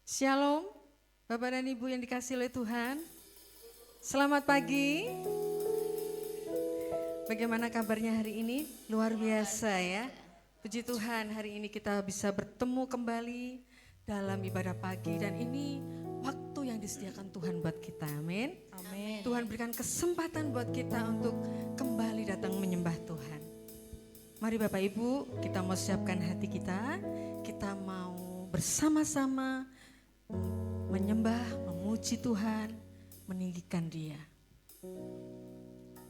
Shalom, Bapak dan Ibu yang dikasihi oleh Tuhan. Selamat pagi. Bagaimana kabarnya hari ini? Luar biasa ya. Puji Tuhan, hari ini kita bisa bertemu kembali dalam ibadah pagi dan ini waktu yang disediakan Tuhan buat kita. Amin. Amin. Tuhan berikan kesempatan buat kita untuk kembali datang menyembah Tuhan. Mari Bapak Ibu, kita mau siapkan hati kita. Kita mau bersama-sama menyembah, memuji Tuhan, meninggikan Dia.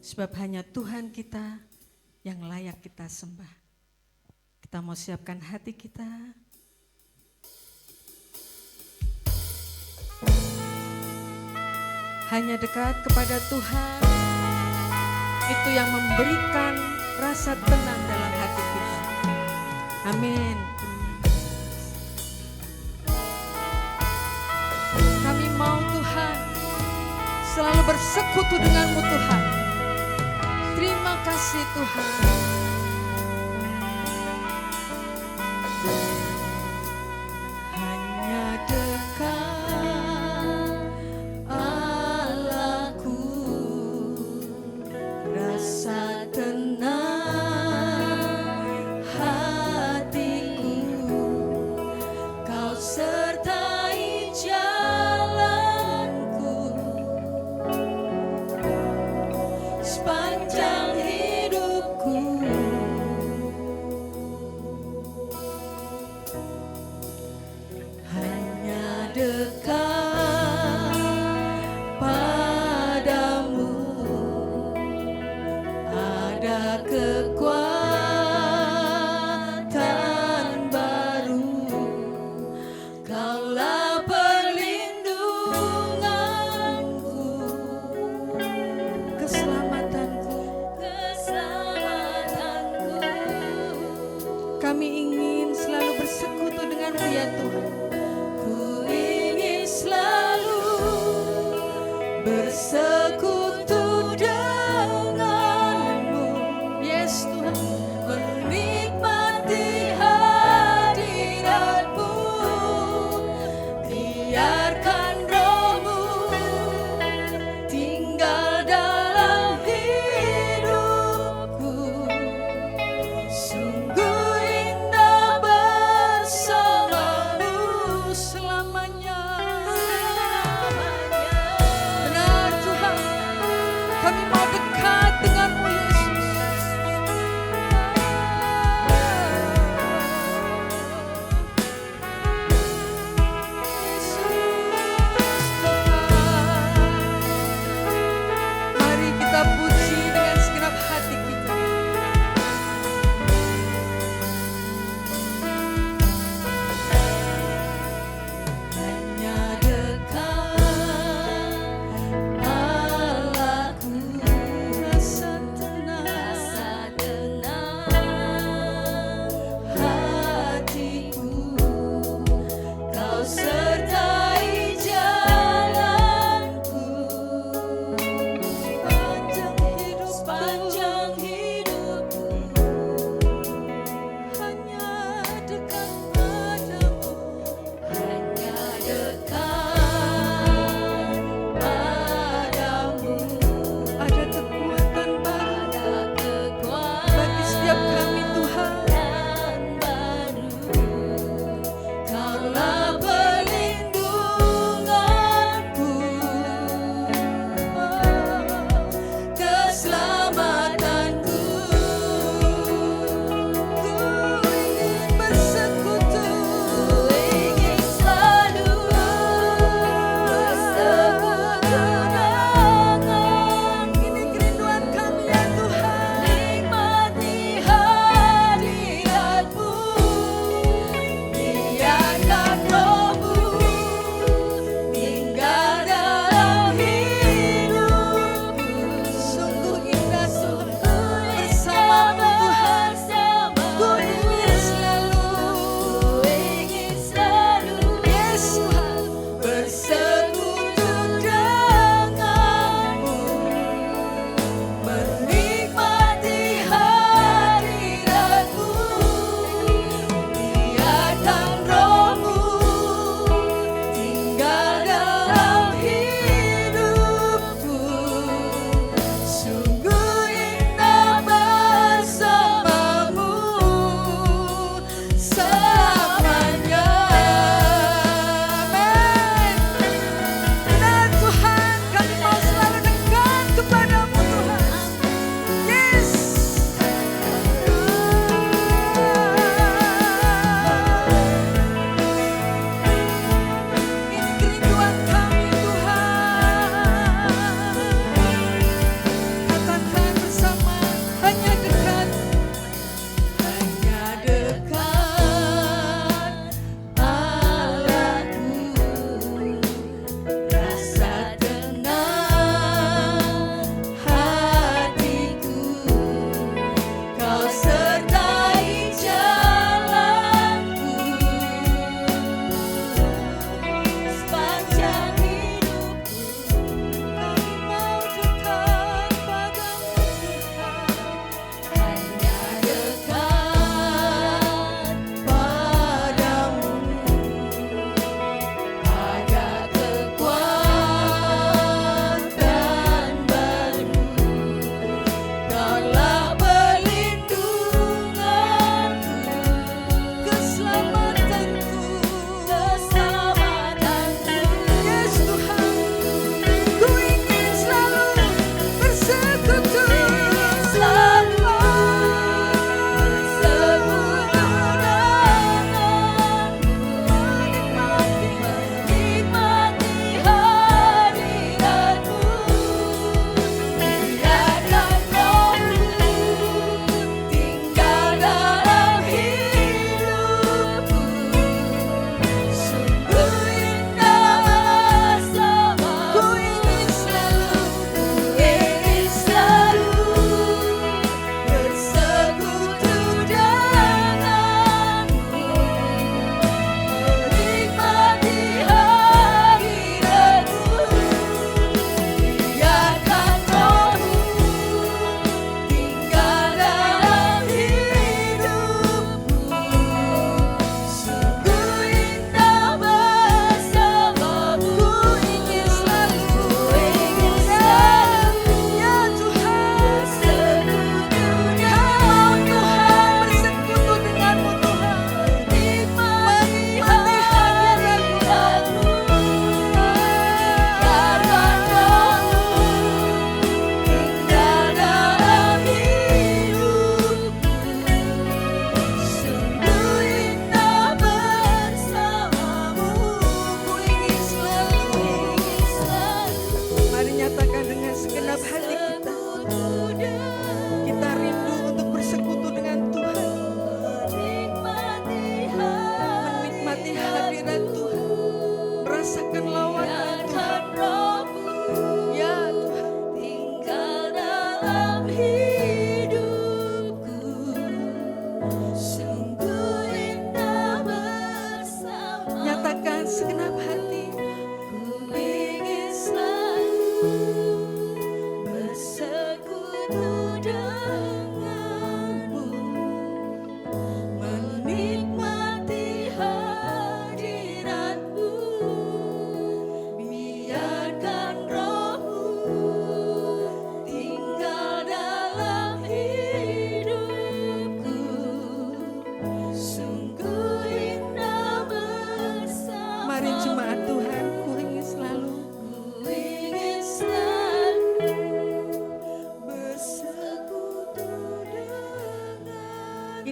Sebab hanya Tuhan kita yang layak kita sembah. Kita mau siapkan hati kita. Hanya dekat kepada Tuhan, itu yang memberikan rasa tenang dalam hati kita. Amin. Kami mau Tuhan selalu bersekutu denganmu Tuhan. Terima kasih Tuhan. Hanya dekat Allahku, rasa tenang hatiku, Kau sertai jalanku sepanjang hidupku. Hanya dekat padamu ada kekuatan baru. Kaulah perlindunganku, keselamatanku. Kami ingin selalu bersekutu denganmu ya Tuhan. Ku ingin selalu bersekutu denganmu. Yes Tuhan.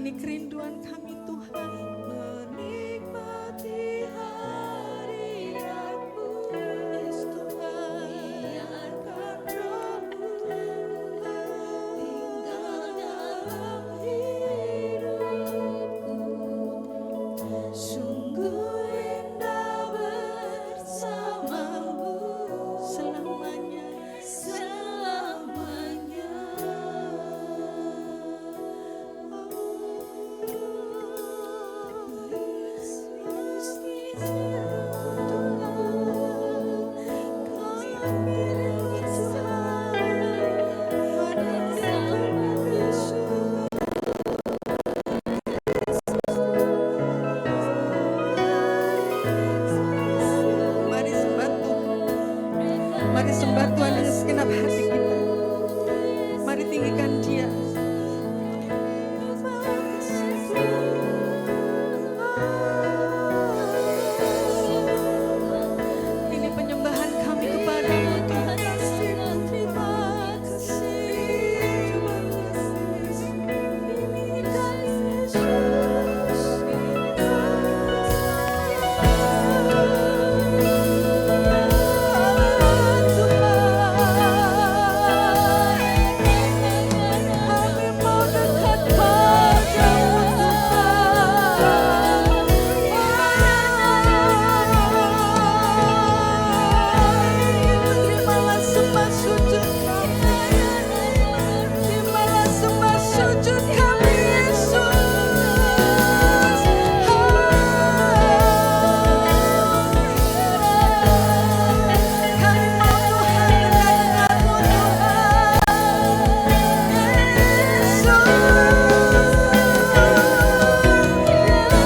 ini kerinduan kami Tuhan. Menikmati hadirat-Mu, yes Tuhan. Biarkan Roh-Mu tinggal dalam hidupku. Sungguh indah bersama-Mu selamanya, selamanya. Mari sembah Tuhan. Mari sembah Tuhan dengan segenap hati kita. Mari tinggikan Dia. Ini penyembahan kami kepada-Mu Tuhan. Terima kasih, terima kasih. Ini kami Yesus. Kami mau dekat padamu Tuhan. Terimalah sembah sujud kami. Terimalah sembah sujud kami Yesus. Kami mau Tuhan dekat denganmu Tuhan.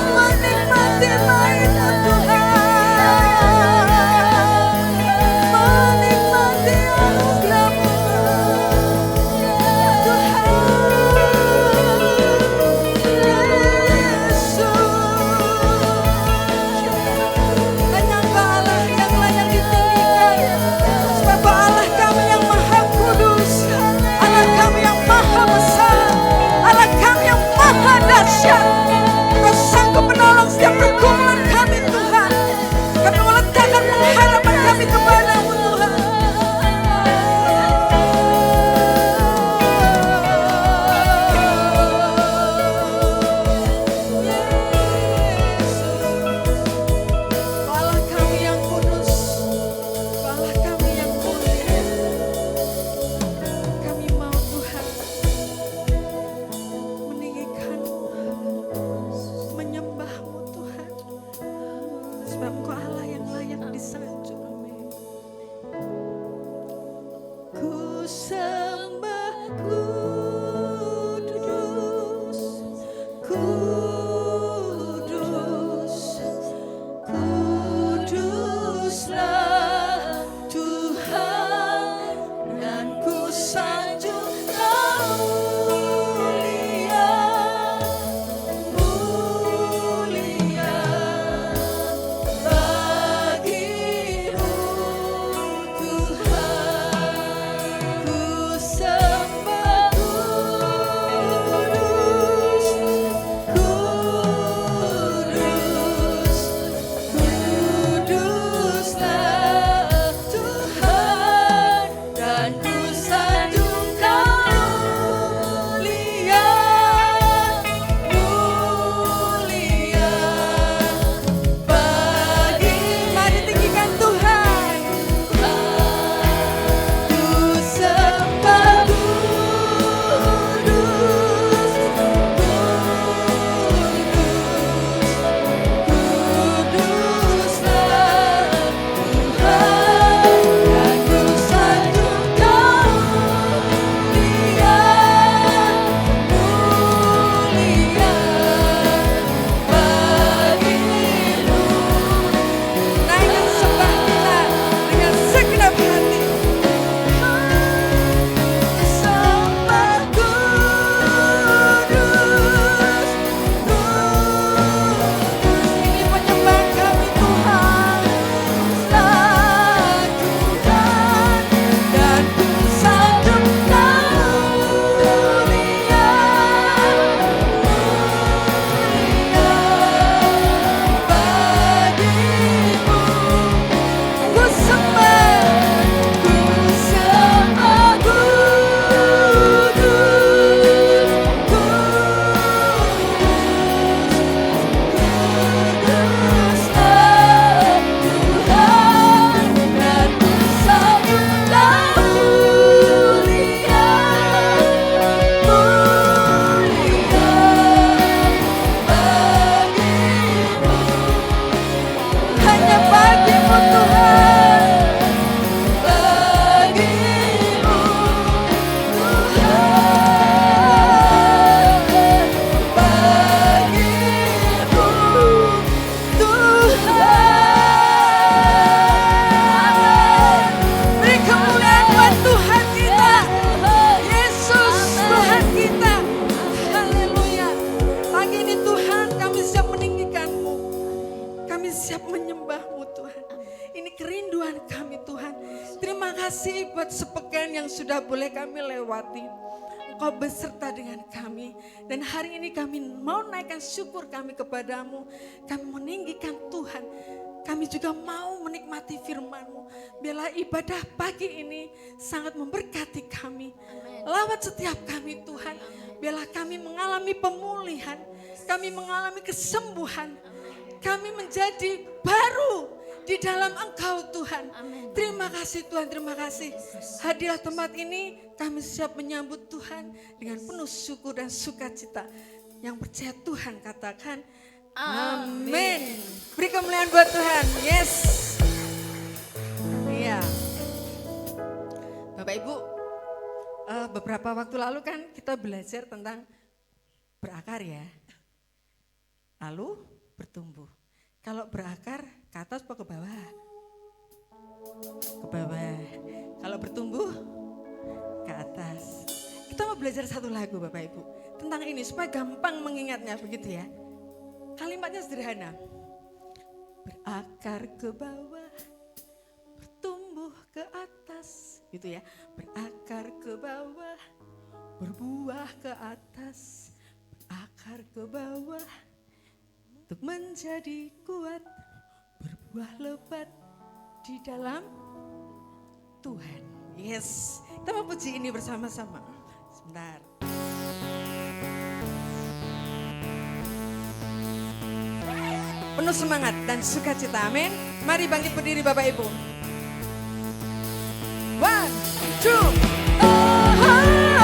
Menikmatilah itu Tuhan. Menikmati anugerah-Mu Hanya Engkau Allah yang layak ditinggikan. Sebab Allah kami yang maha kudus, Allah kami yang maha besar, Allah kami yang maha dahsyat. Kau sanggup menolong setiap pergumulan kami Tuhan. Kami meletakkan pengharapan kami kepada-Mu Tuhan. Kau Allah kami yang kudus, Kau Allah kami yang mulia. Kami mau Tuhan meninggikan-Mu, menyembah-Mu Tuhan. Sebab Engkau Allah yang layak disanjung. yang sudah boleh kami lewati. Engkau beserta dengan kami. Dan hari ini kami mau naikkan syukur kami kepadamu. Kami meninggikan Tuhan. Kami juga mau menikmati firman-Mu. Biarlah ibadah pagi ini sangat memberkati kami. Lawat setiap kami Tuhan. Biarlah kami mengalami pemulihan. Kami mengalami kesembuhan. Kami menjadi baru di dalam Engkau Tuhan. Terima kasih Tuhan, terima kasih. Hadiah tempat ini kami siap menyambut Tuhan dengan penuh syukur dan sukacita. Yang percaya Tuhan katakan amin. Beri kemuliaan buat Tuhan. Yes. Iya. Bapak Ibu, beberapa waktu lalu kan kita belajar tentang berakar ya. Lalu bertumbuh. Kalau berakar ke atas apa ke bawah? Ke bawah. Kalau bertumbuh ke atas. Kita mau belajar satu lagu Bapak Ibu tentang ini supaya gampang mengingatnya begitu ya. Kalimatnya sederhana. Berakar ke bawah, bertumbuh ke atas, gitu ya. Berakar ke bawah, berbuah ke atas. Berakar ke bawah, untuk menjadi kuat, berbuah lebat di dalam Tuhan. Yes, kita mau puji ini bersama-sama. Sebentar. Penuh semangat dan sukacita, amin. Mari bangkit berdiri Bapak Ibu. 1, 2, berakar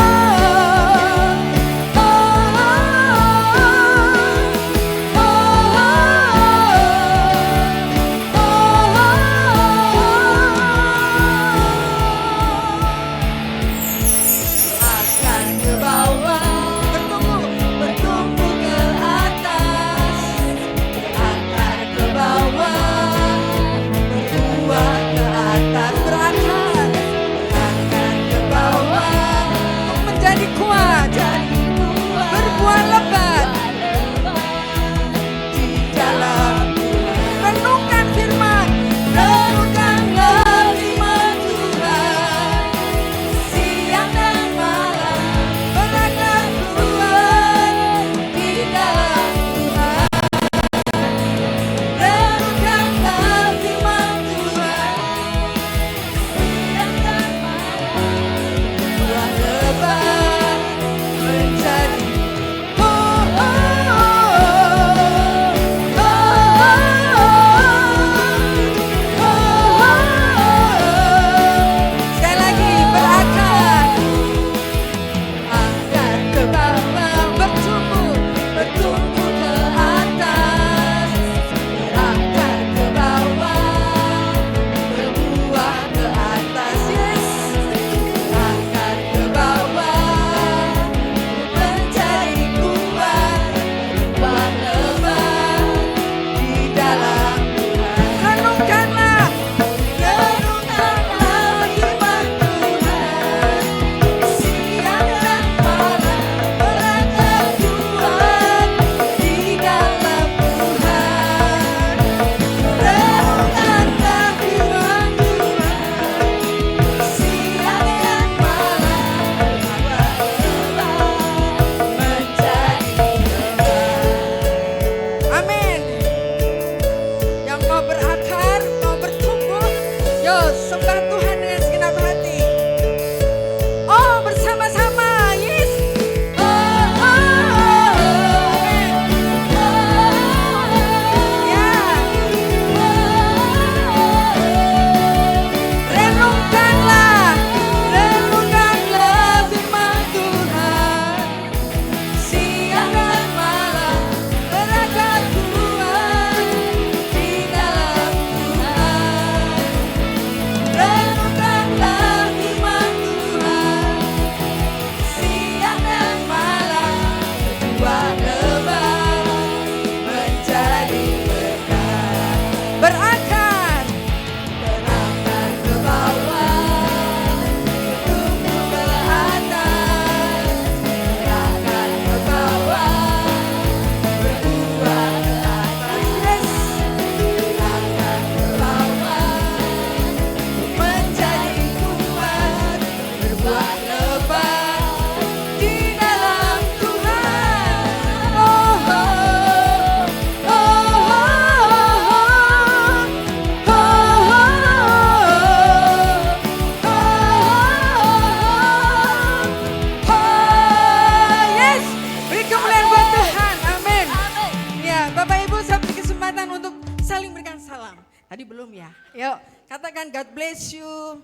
Tadi belum ya? Yuk, katakan God bless you.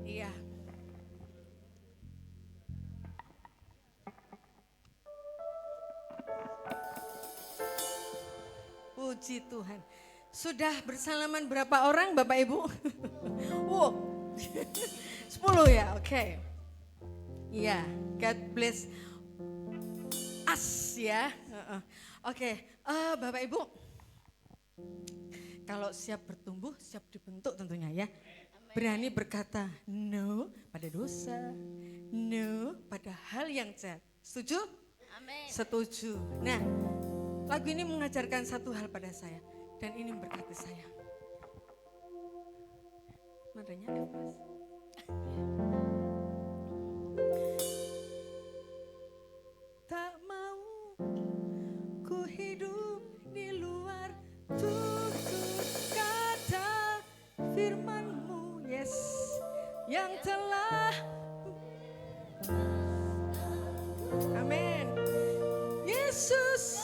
Iya. Puji Tuhan. Sudah bersalaman berapa orang Bapak Ibu? Wow, 10 ya, oke. Iya, God bless us ya. Oke, Bapak Ibu, kalau siap bertumbuh, siap dibentuk tentunya ya. Berani berkata no pada dosa, no pada hal yang jahat. Setuju? Amin. Setuju. Nah, lagu ini mengajarkan satu hal pada saya dan ini memberkati saya. Nadanya F, Mas. Tak mau ku hidup di luar tutur kata firman-Mu, yes, yang telah. Amin. Yesus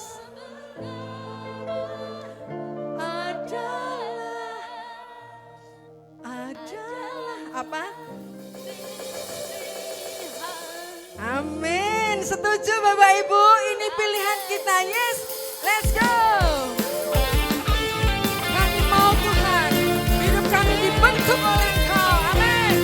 adalah apa? Amin. Setuju Bapak Ibu? Ini pilihan kita. Yes, let's go. Kami mau Tuhan, hidup kami dibentuk oleh Engkau. Amin.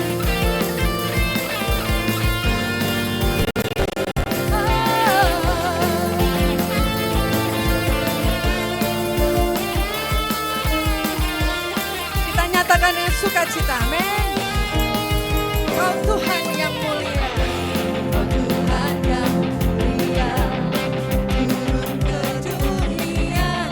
Kita nyatakan dengan sukacita. Amin. Kau Tuhan yang mulia. Kau Tuhan yang mulia. Turun ke dunia.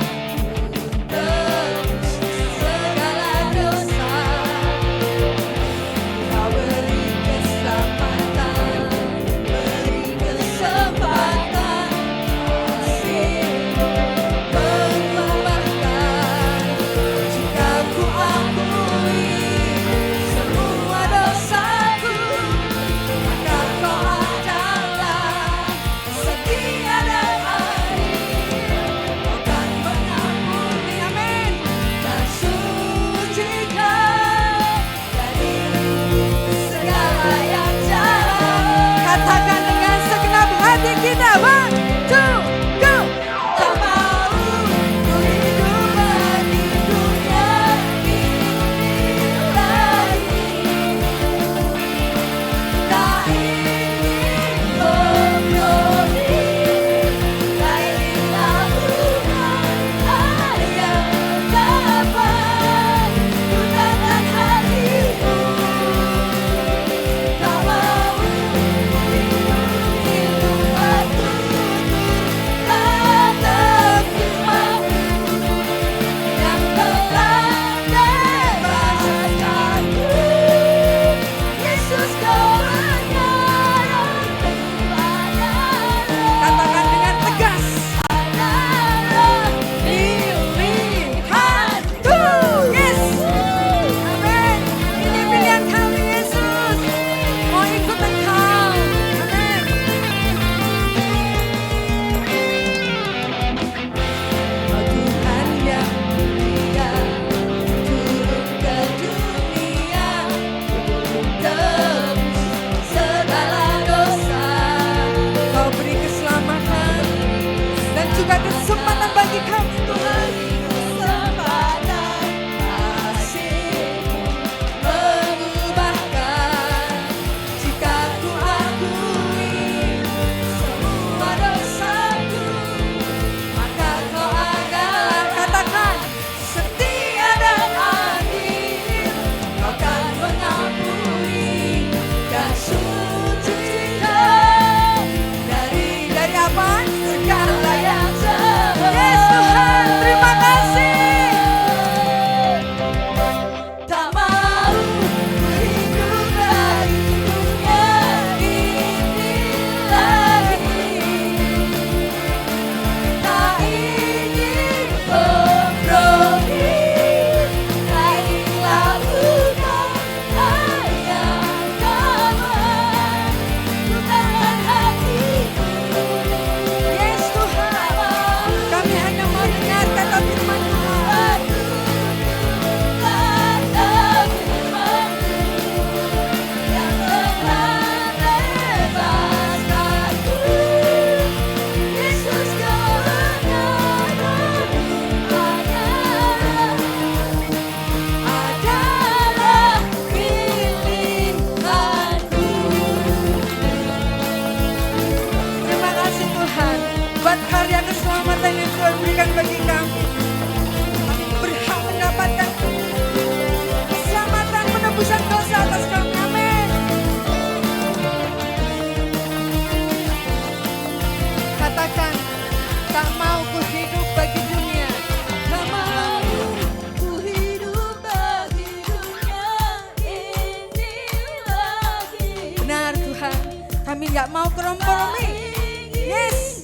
kami nggak mau kompromi. Yes.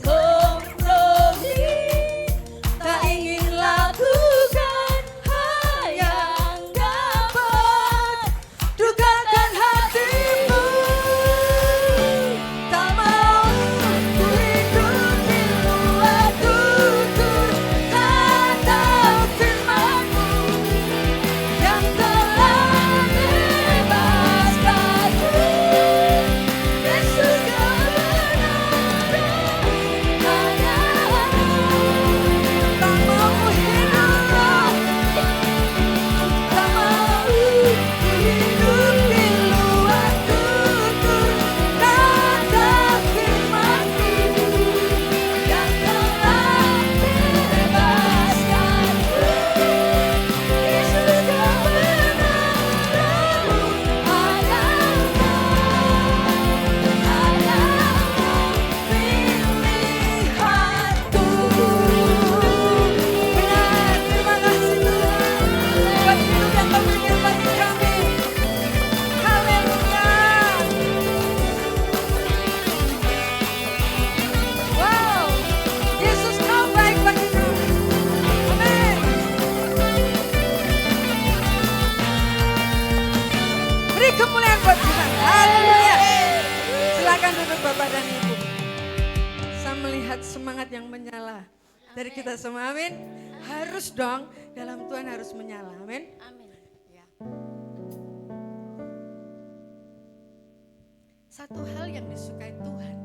Tak ingin lakukan hal yang dapat dukakan hatimu. Tak mau ku hidup di luar tutur kata firman-Mu yang telah bebaskanku. Yesus kebenaran kemuliaan buat Tuhan. Haleluya. Silakan duduk Bapak dan Ibu. Saya melihat semangat yang menyala dari kita semua. Amin. Harus dong, dalam Tuhan harus menyala. Amin. Amin. Ya. Satu hal yang disukai Tuhan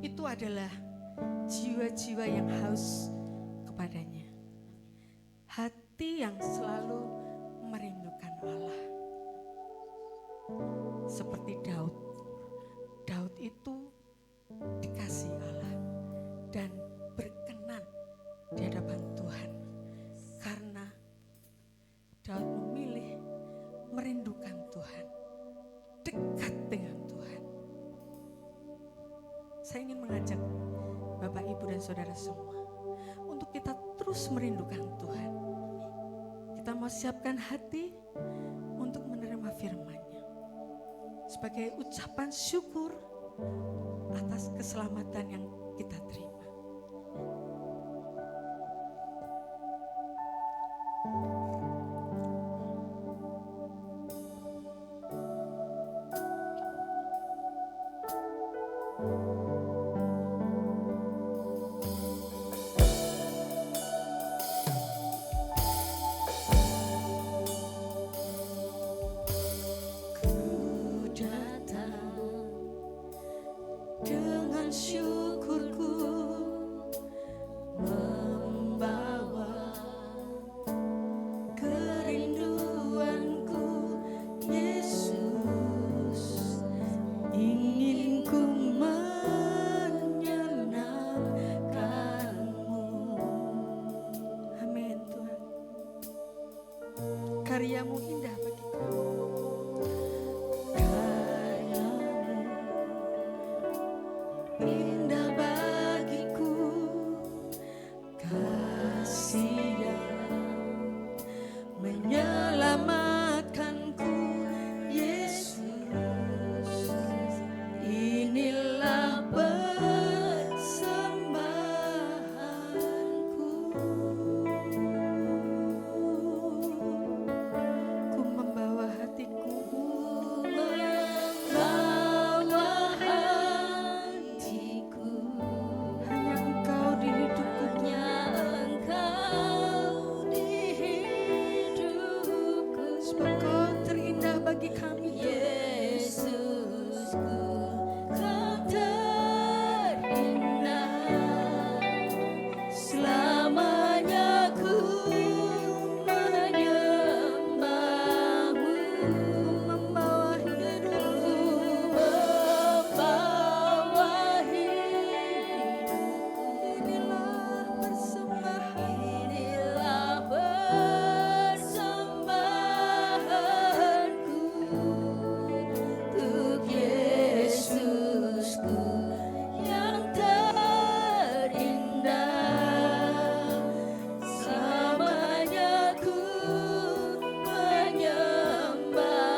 itu adalah jiwa-jiwa yang haus kepadanya. Hati yang selalu merindukan Allah. Seperti Daud. Daud itu dikasih Allah dan berkenan di hadapan Tuhan. Karena Daud memilih merindukan Tuhan, dekat dengan Tuhan. Saya ingin mengajak Bapak, Ibu, dan Saudara semua untuk kita terus merindukan Tuhan. Kita mau siapkan hati untuk menerima firman-Nya sebagai ucapan syukur atas keselamatan yang kita terima. dengan syukurku membawa kerinduanku, Yesus, ingin ku menyenangkanmu. Amin Tuhan. Karyamu indah bagi kami. Indah bagiku, kasih yang menyelamatkanku, Yesus, inilah persembahanku. Ku membawa hatiku, hanya Engkau di hidupku Tuhan. Sebab Kau terindah bagi kami Tuhan. Yesusku, Kau terindah, selamanya ku menyembahmu, Membawa hidupku, membawa hidupku. inilah persembahan. Inilah persembahanku untuk Yesusku yang terindah, selamanya ku menyembahmu.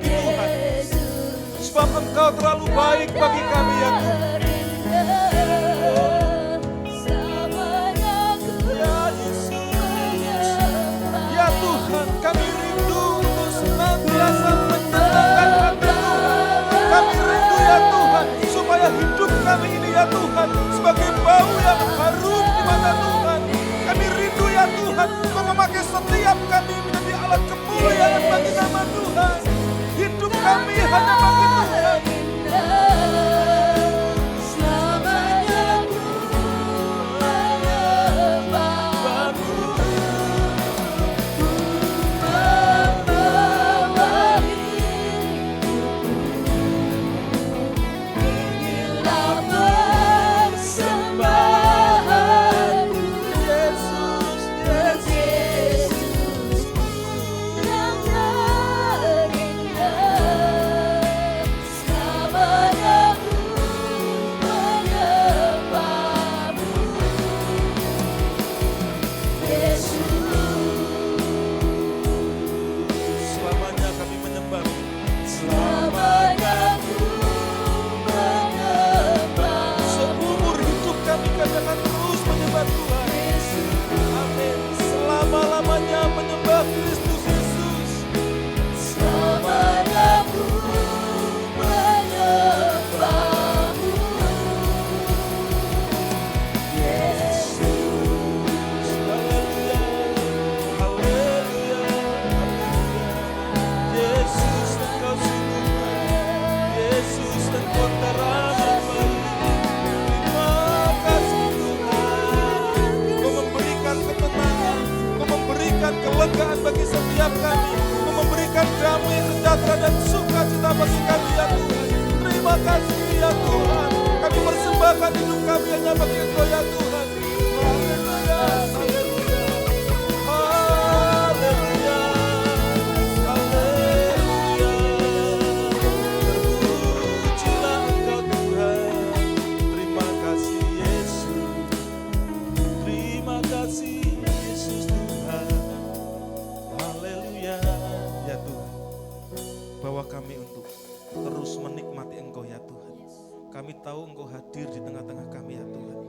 kami Tuhan. Sebab Engkau terlalu baik bagi kami ya Tuhan. Ya Yesus, ya Tuhan, kami rindu untuk senantiasa menyenangkan hati Tuhan. Kami rindu ya Tuhan, supaya hidup kami ini ya Tuhan sebagai bau yang harum di mata Tuhan. Kami rindu ya Tuhan, Kau memakai setiap kami menjadi alat kemuliaan bagi nama Tuhan. Hidup kami hanya bagi Tuhan. Selamanya kami menyembah. Seumur hidup kami akan terus menyembah Tuhan. Amin. Selama-lamanya menyembah Kristus Yesus. Haleluya, haleluya, haleluya. Yesus Engkau sungguh baik. Yesus Engkau teramat baik. Terima kasih Tuhan. Kau memberikan ketenangan, Kau memberikan kelegaan bagi setiap kami, Kau memberikan damai sejahtera dan sukacita bagi kami ya Tuhan. Terima kasih ya Tuhan. Kami persembahkan hidup kami hanya bagi Engkau ya Tuhan. Haleluya, haleluya, haleluya, haleluya. Terpujilah Engkau Tuhan. Terima kasih Yesus. Terima kasih Yesus Tuhan. Haleluya ya Tuhan. Bawa kami untuk terus menikmati Engkau ya Tuhan. Kami tahu Engkau hadir di tengah-tengah kami ya Tuhan.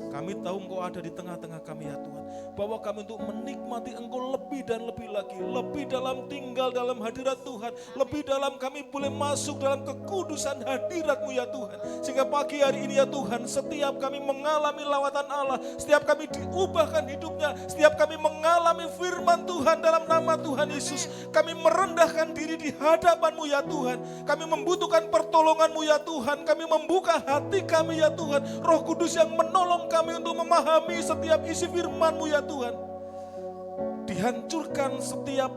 Kami tahu Engkau ada di tengah-tengah kami ya Tuhan. Bawa kami untuk menikmati Engkau lebih dan lebih lagi. Lebih dalam tinggal dalam hadirat Tuhan. Lebih dalam kami boleh masuk dalam kekudusan hadirat-Mu ya Tuhan. Sehingga pagi hari ini ya Tuhan, setiap kami mengalami lawatan Allah, setiap kami diubahkan hidupnya, setiap kami mengalami firman Tuhan dalam nama Tuhan Yesus, kami merendahkan diri di hadapan-Mu ya Tuhan. Kami membutuhkan pertolongan-Mu ya Tuhan. Kami membuka hati kami ya Tuhan. Roh Kudus yang menolong kami untuk memahami setiap isi firman-Mu ya Tuhan. Dihancurkan setiap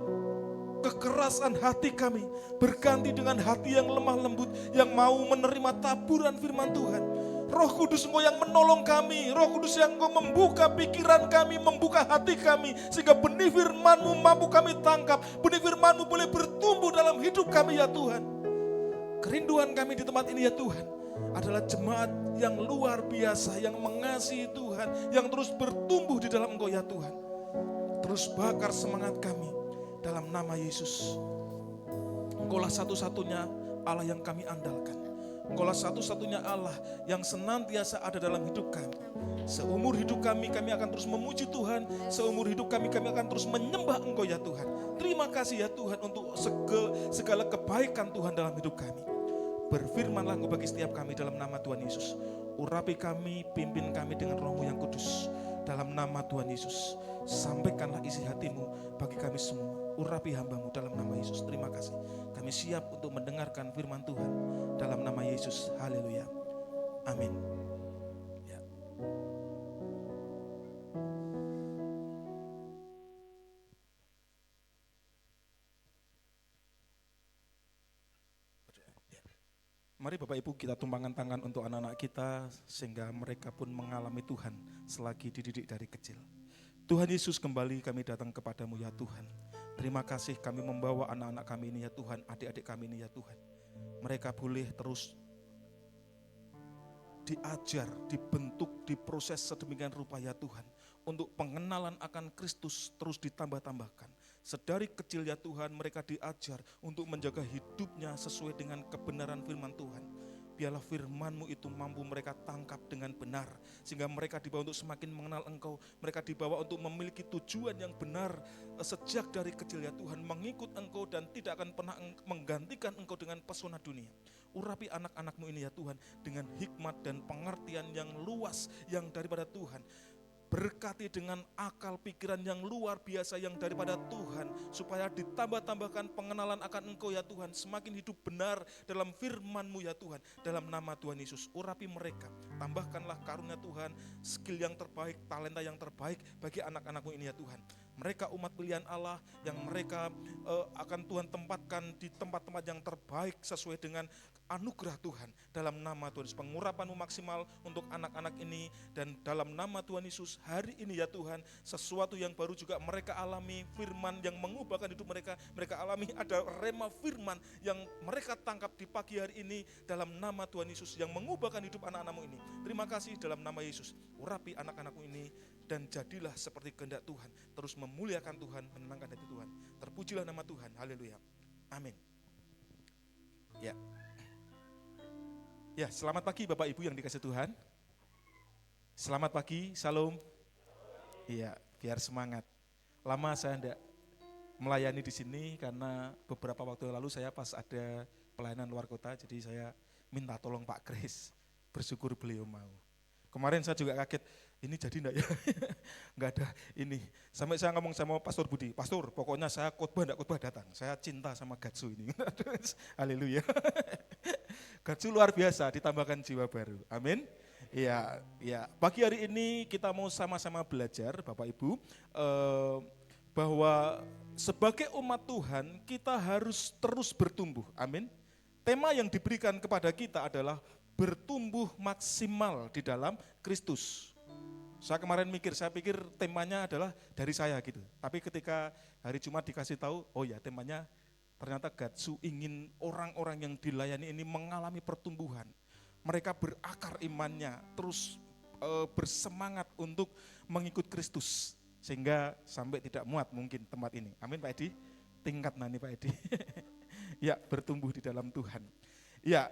kekerasan hati kami, berganti dengan hati yang lemah lembut, yang mau menerima taburan firman Tuhan. Roh Kudus Engkau yang menolong kami, Roh Kudus yang Engkau membuka pikiran kami, membuka hati kami, sehingga benih firman-Mu mampu kami tangkap, benih firman-Mu boleh bertumbuh dalam hidup kami ya Tuhan. Kerinduan kami di tempat ini ya Tuhan, adalah jemaat yang luar biasa, yang mengasihi Tuhan, yang terus bertumbuh di dalam Engkau ya Tuhan. Terus bakar semangat kami dalam nama Yesus. Engkaulah satu-satunya Allah yang kami andalkan. Engkaulah satu-satunya Allah yang senantiasa ada dalam hidup kami. Seumur hidup kami akan terus memuji Tuhan. Seumur hidup kami akan terus menyembah Engkau ya Tuhan. Terima kasih ya Tuhan untuk segala kebaikan Tuhan dalam hidup kami. Berfirmanlah Engkau bagi setiap kami dalam nama Tuhan Yesus. Urapi kami, pimpin kami dengan Roh-Mu yang kudus. Dalam nama Tuhan Yesus, sampaikanlah isi hati-Mu bagi kami semua. Urapi hamba-Mu dalam nama Yesus. Terima kasih. Kami siap untuk mendengarkan firman Tuhan dalam nama Yesus. Haleluya. Amin. Ya. Mari Bapak Ibu kita tumpangkan tangan untuk anak-anak kita sehingga mereka pun mengalami Tuhan selagi dididik dari kecil. Tuhan Yesus, kembali kami datang kepadamu ya Tuhan. Terima kasih kami membawa anak-anak kami ini ya Tuhan, adik-adik kami ini ya Tuhan. Mereka boleh terus diajar, dibentuk, diproses sedemikian rupa ya Tuhan. Untuk pengenalan akan Kristus terus ditambah-tambahkan. Sedari kecil ya Tuhan, mereka diajar untuk menjaga hidupnya sesuai dengan kebenaran firman Tuhan. Biarlah firman-Mu itu mampu mereka tangkap dengan benar, sehingga mereka dibawa untuk semakin mengenal Engkau. Mereka dibawa untuk memiliki tujuan yang benar sejak dari kecil ya Tuhan, mengikut Engkau dan tidak akan pernah menggantikan Engkau dengan pesona dunia. Urapi anak-anak-Mu ini ya Tuhan dengan hikmat dan pengertian yang luas yang daripada Tuhan. Berkati dengan akal pikiran yang luar biasa yang daripada Tuhan, supaya ditambah-tambahkan pengenalan akan Engkau ya Tuhan, semakin hidup benar dalam firman-Mu ya Tuhan. Dalam nama Tuhan Yesus, urapi mereka, tambahkanlah karunia Tuhan, skill yang terbaik, talenta yang terbaik bagi anak-anak-Mu ini ya Tuhan. Mereka umat pilihan Allah yang mereka akan Tuhan tempatkan di tempat-tempat yang terbaik sesuai dengan anugerah Tuhan. Dalam nama Tuhan Yesus, pengurapan-Mu maksimal untuk anak-anak ini, dan dalam nama Tuhan Yesus hari ini ya Tuhan, sesuatu yang baru juga mereka alami, firman yang mengubahkan hidup mereka alami, ada rema firman yang mereka tangkap di pagi hari ini dalam nama Tuhan Yesus yang mengubahkan hidup anak-anak-Mu ini. Terima kasih dalam nama Yesus, urapi anak-anak-Mu ini dan jadilah seperti kehendak Tuhan, terus memuliakan Tuhan, menenangkan hati Tuhan. Terpujilah nama Tuhan, haleluya, amin. Ya, selamat pagi Bapak Ibu yang dikasihi Tuhan. Selamat pagi, salam. Iya, biar semangat. Lama saya tidak melayani di sini karena beberapa waktu lalu saya pas ada pelayanan luar kota, jadi saya minta tolong Pak Kris. Bersyukur beliau mau. Kemarin saya juga kaget, ini jadi enggak ya? Enggak ada ini. Sampai saya ngomong sama Pastor Budi, Pastor pokoknya saya khotbah enggak khotbah datang. Saya cinta sama Gatsu ini. Haleluya. Gatsu luar biasa, ditambahkan jiwa baru. Amin. Iya. Pagi hari ini kita mau sama-sama belajar Bapak Ibu, bahwa sebagai umat Tuhan kita harus terus bertumbuh. Amin. Tema yang diberikan kepada kita adalah bertumbuh maksimal di dalam Kristus. Saya kemarin saya pikir temanya adalah dari saya gitu. Tapi ketika hari Jumat dikasih tahu, oh ya temanya ternyata Gatsu ingin orang-orang yang dilayani ini mengalami pertumbuhan. Mereka berakar imannya, terus bersemangat untuk mengikut Kristus. Sehingga sampai tidak muat mungkin tempat ini. Amin Pak Edi, tingkat nani Pak Edi. Ya, bertumbuh di dalam Tuhan. Ya,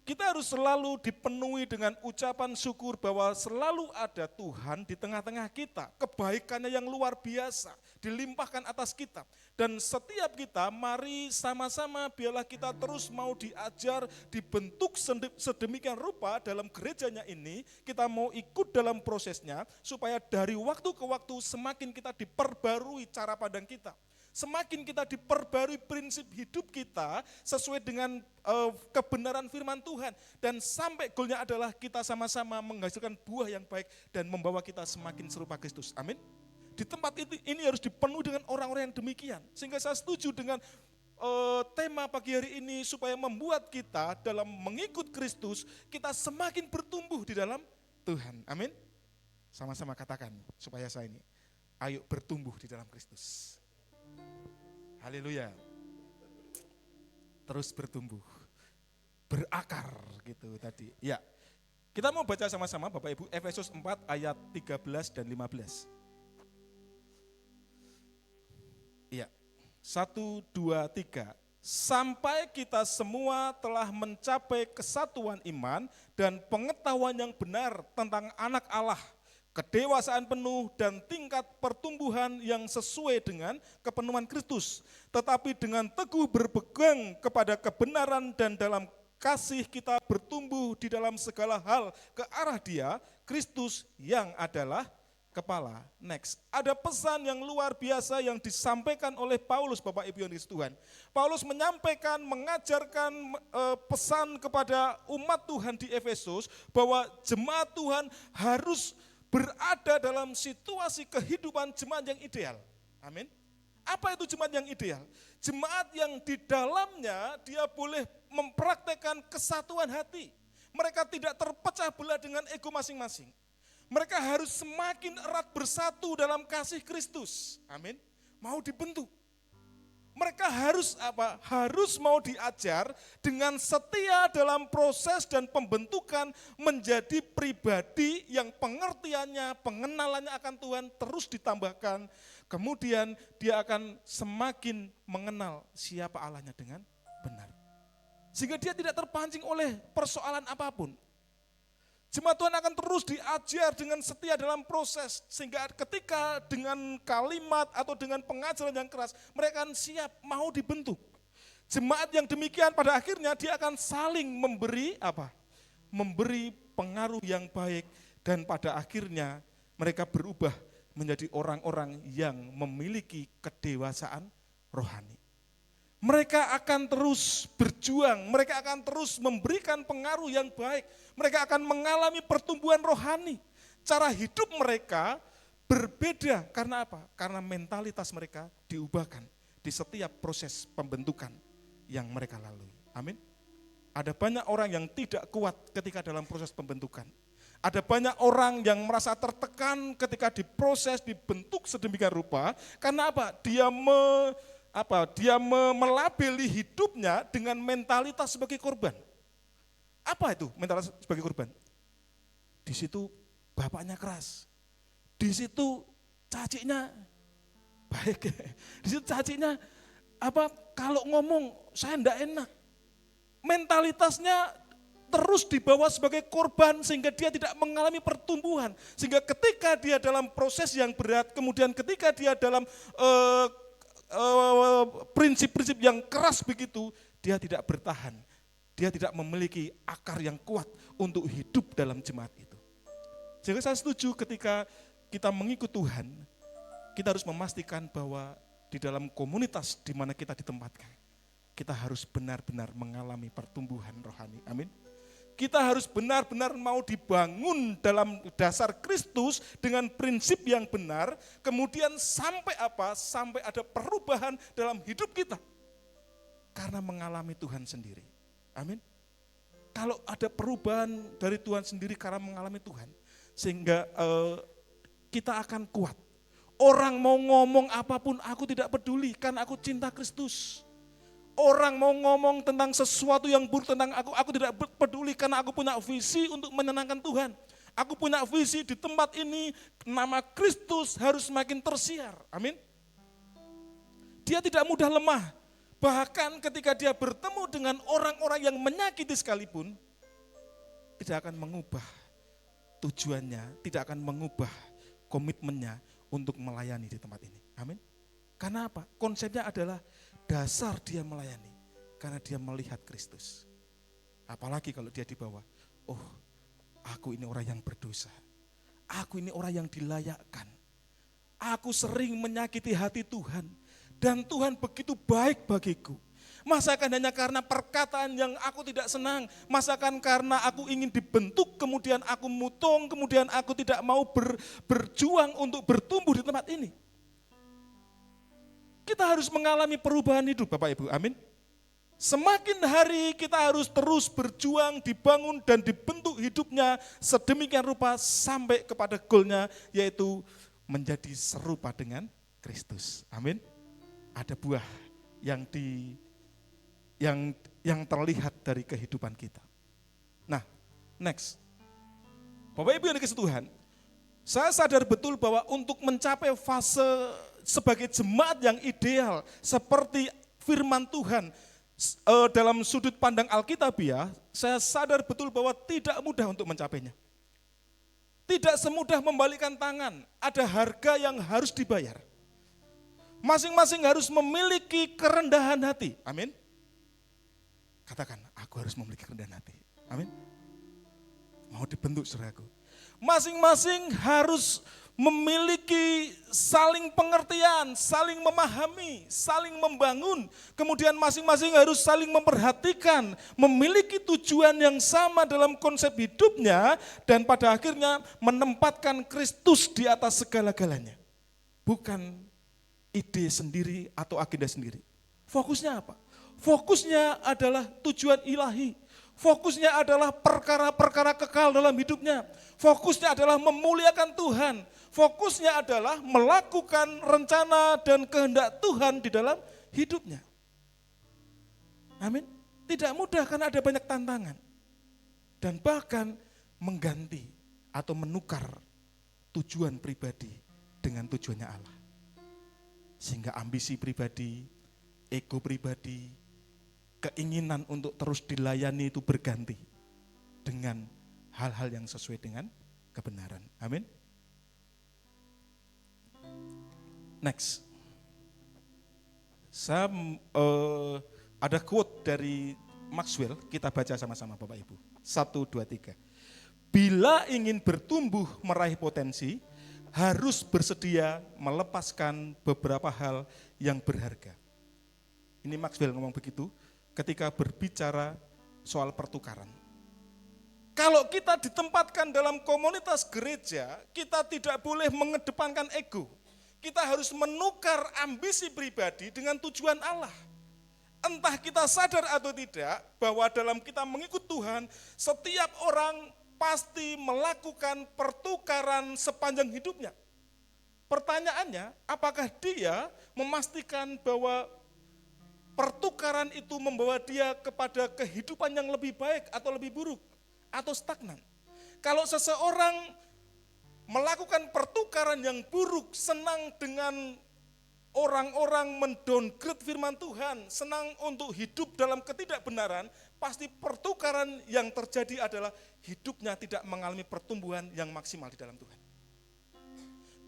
kita harus selalu dipenuhi dengan ucapan syukur bahwa selalu ada Tuhan di tengah-tengah kita. Kebaikannya yang luar biasa dilimpahkan atas kita. Dan setiap kita mari sama-sama biarlah kita terus mau diajar, dibentuk sedemikian rupa dalam gerejanya ini. Kita mau ikut dalam prosesnya supaya dari waktu ke waktu semakin kita diperbarui cara pandang kita. Semakin kita diperbarui prinsip hidup kita sesuai dengan kebenaran firman Tuhan. Dan sampai goalnya adalah kita sama-sama menghasilkan buah yang baik dan membawa kita semakin serupa Kristus. Amin. Di tempat ini harus dipenuhi dengan orang-orang yang demikian. Sehingga saya setuju dengan tema pagi hari ini supaya membuat kita dalam mengikut Kristus, kita semakin bertumbuh di dalam Tuhan. Amin. Sama-sama katakan supaya saya ini, ayo bertumbuh di dalam Kristus. Haleluya. Terus bertumbuh, berakar gitu tadi. Ya, kita mau baca sama-sama Bapak Ibu Efesus 4 ayat 13 dan 15. Iya, 1, 2, 3. Sampai kita semua telah mencapai kesatuan iman dan pengetahuan yang benar tentang anak Allah, kedewasaan penuh dan tingkat pertumbuhan yang sesuai dengan kepenuhan Kristus. Tetapi dengan teguh berpegang kepada kebenaran dan dalam kasih kita bertumbuh di dalam segala hal ke arah Dia, Kristus yang adalah kepala. Next, ada pesan yang luar biasa yang disampaikan oleh Paulus, Bapak Ibu yang dikasihi Tuhan. Paulus menyampaikan, mengajarkan pesan kepada umat Tuhan di Efesus bahwa jemaat Tuhan harus berada dalam situasi kehidupan jemaat yang ideal. Amin. Apa itu jemaat yang ideal? Jemaat yang di dalamnya dia boleh mempraktekkan kesatuan hati. Mereka tidak terpecah belah dengan ego masing-masing. Mereka harus semakin erat bersatu dalam kasih Kristus. Amin. Mau dibentuk. Mereka harus apa? Harus mau diajar dengan setia dalam proses dan pembentukan menjadi pribadi yang pengertiannya, pengenalannya akan Tuhan terus ditambahkan. Kemudian dia akan semakin mengenal siapa Allahnya dengan benar. Sehingga dia tidak terpancing oleh persoalan apapun. Jemaat Tuhan akan terus diajar dengan setia dalam proses. Sehingga ketika dengan kalimat atau dengan pengajaran yang keras, mereka akan siap mau dibentuk. Jemaat yang demikian pada akhirnya dia akan saling memberi apa? Memberi pengaruh yang baik dan pada akhirnya mereka berubah menjadi orang-orang yang memiliki kedewasaan rohani. Mereka akan terus berjuang, mereka akan terus memberikan pengaruh yang baik, mereka akan mengalami pertumbuhan rohani. Cara hidup mereka berbeda karena apa? Karena mentalitas mereka diubahkan di setiap proses pembentukan yang mereka lalui. Amin. Ada banyak orang yang tidak kuat ketika dalam proses pembentukan. Ada banyak orang yang merasa tertekan ketika diproses, dibentuk sedemikian rupa. Karena apa? Dia melabeli hidupnya dengan mentalitas sebagai korban. Apa itu mentalitas sebagai korban? Di situ bapaknya keras. Di situ caciknya baik. Di situ caciknya kalau ngomong saya enggak enak. Mentalitasnya terus dibawa sebagai korban sehingga dia tidak mengalami pertumbuhan. Sehingga ketika dia dalam proses yang berat, kemudian ketika dia dalam prinsip-prinsip yang keras begitu, dia tidak bertahan. Dia tidak memiliki akar yang kuat untuk hidup dalam jemaat itu. Jadi saya setuju ketika kita mengikut Tuhan, kita harus memastikan bahwa di dalam komunitas di mana kita ditempatkan, kita harus benar-benar mengalami pertumbuhan rohani. Amin. Kita harus benar-benar mau dibangun dalam dasar Kristus dengan prinsip yang benar, kemudian sampai apa? Sampai ada perubahan dalam hidup kita. Karena mengalami Tuhan sendiri. Amin. Kalau ada perubahan dari Tuhan sendiri karena mengalami Tuhan, sehingga kita akan kuat. Orang mau ngomong apapun aku tidak peduli, karena aku cinta Kristus. Orang mau ngomong tentang sesuatu yang buruk tentang aku tidak peduli karena aku punya visi untuk menyenangkan Tuhan. Aku punya visi di tempat ini, nama Kristus harus semakin tersiar. Amin. Dia tidak mudah lemah. Bahkan ketika dia bertemu dengan orang-orang yang menyakiti sekalipun, tidak akan mengubah tujuannya, tidak akan mengubah komitmennya untuk melayani di tempat ini. Amin. Karena apa? Konsepnya adalah dasar dia melayani karena dia melihat Kristus. Apalagi kalau dia dibawa, oh aku ini orang yang berdosa. Aku ini orang yang dilayakkan. Aku sering menyakiti hati Tuhan. Dan Tuhan begitu baik bagiku. Masakan hanya karena perkataan yang aku tidak senang. Masakan karena aku ingin dibentuk, kemudian aku mutung, kemudian aku tidak mau berjuang untuk bertumbuh di tempat ini. Kita harus mengalami perubahan hidup Bapak Ibu, amin. Semakin hari kita harus terus berjuang, dibangun dan dibentuk hidupnya sedemikian rupa sampai kepada goalnya, yaitu menjadi serupa dengan Kristus, amin. Ada buah yang terlihat dari kehidupan kita. Nah, next. Bapak Ibu yang dikasihi Tuhan, saya sadar betul bahwa untuk mencapai fase sebagai jemaat yang ideal seperti firman Tuhan dalam sudut pandang Alkitabiah, saya sadar betul bahwa tidak mudah untuk mencapainya. Tidak semudah membalikkan tangan, ada harga yang harus dibayar. Masing-masing harus memiliki kerendahan hati, amin. Katakan, aku harus memiliki kerendahan hati, amin. Mau dibentuk saudaraku. Masing-masing harus memiliki saling pengertian, saling memahami, saling membangun. Kemudian masing-masing harus saling memperhatikan, memiliki tujuan yang sama dalam konsep hidupnya, dan pada akhirnya menempatkan Kristus di atas segala-galanya. Bukan ide sendiri atau agenda sendiri. Fokusnya apa? Fokusnya adalah tujuan ilahi. Fokusnya adalah perkara-perkara kekal dalam hidupnya. Fokusnya adalah memuliakan Tuhan. Fokusnya adalah melakukan rencana dan kehendak Tuhan di dalam hidupnya. Amin. Tidak mudah karena ada banyak tantangan. Dan bahkan mengganti atau menukar tujuan pribadi dengan tujuannya Allah. Sehingga ambisi pribadi, ego pribadi, keinginan untuk terus dilayani itu berganti dengan hal-hal yang sesuai dengan kebenaran. Amin. Next. Saya ada quote dari Maxwell, kita baca sama-sama Bapak Ibu. 1, 2, 3. Bila ingin bertumbuh meraih potensi, harus bersedia melepaskan beberapa hal yang berharga. Ini Maxwell ngomong begitu ketika berbicara soal pertukaran. Kalau kita ditempatkan dalam komunitas gereja, kita tidak boleh mengedepankan ego. Kita harus menukar ambisi pribadi dengan tujuan Allah. Entah kita sadar atau tidak bahwa dalam kita mengikut Tuhan, setiap orang pasti melakukan pertukaran sepanjang hidupnya. Pertanyaannya, apakah dia memastikan bahwa pertukaran itu membawa dia kepada kehidupan yang lebih baik atau lebih buruk atau stagnan? Kalau seseorang melakukan pertukaran yang buruk, senang dengan orang-orang mendowngrade firman Tuhan, senang untuk hidup dalam ketidakbenaran, pasti pertukaran yang terjadi adalah hidupnya tidak mengalami pertumbuhan yang maksimal di dalam Tuhan.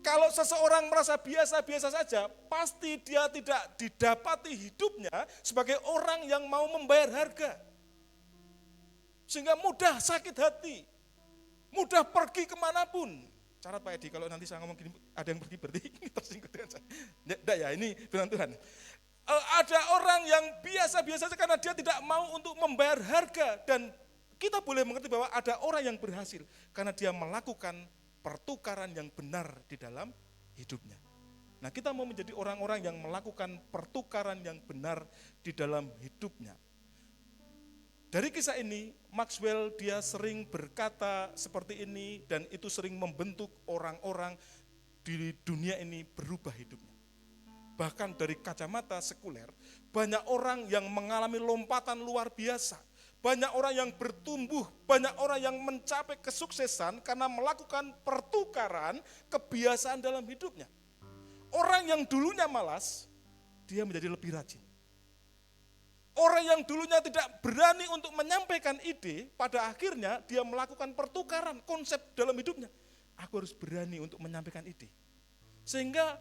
Kalau seseorang merasa biasa-biasa saja, pasti dia tidak didapati hidupnya sebagai orang yang mau membayar harga. Sehingga mudah sakit hati, mudah pergi kemanapun. Catat Pak Edi, kalau nanti saya ngomong gini, ada yang pergi berarti ini tersinggung dengan saya. Tidak ya, ini firman Tuhan. Ada orang yang biasa-biasa saja karena dia tidak mau untuk membayar harga. Dan kita boleh mengerti bahwa ada orang yang berhasil karena dia melakukan pertukaran yang benar di dalam hidupnya. Nah, kita mau menjadi orang-orang yang melakukan pertukaran yang benar di dalam hidupnya. Dari kisah ini, Maxwell dia sering berkata seperti ini dan itu sering membentuk orang-orang di dunia ini berubah hidupnya. Bahkan dari kacamata sekuler, banyak orang yang mengalami lompatan luar biasa. Banyak orang yang bertumbuh, banyak orang yang mencapai kesuksesan karena melakukan pertukaran kebiasaan dalam hidupnya. Orang yang dulunya malas, dia menjadi lebih rajin. Orang yang dulunya tidak berani untuk menyampaikan ide, pada akhirnya dia melakukan pertukaran konsep dalam hidupnya. Aku harus berani untuk menyampaikan ide. Sehingga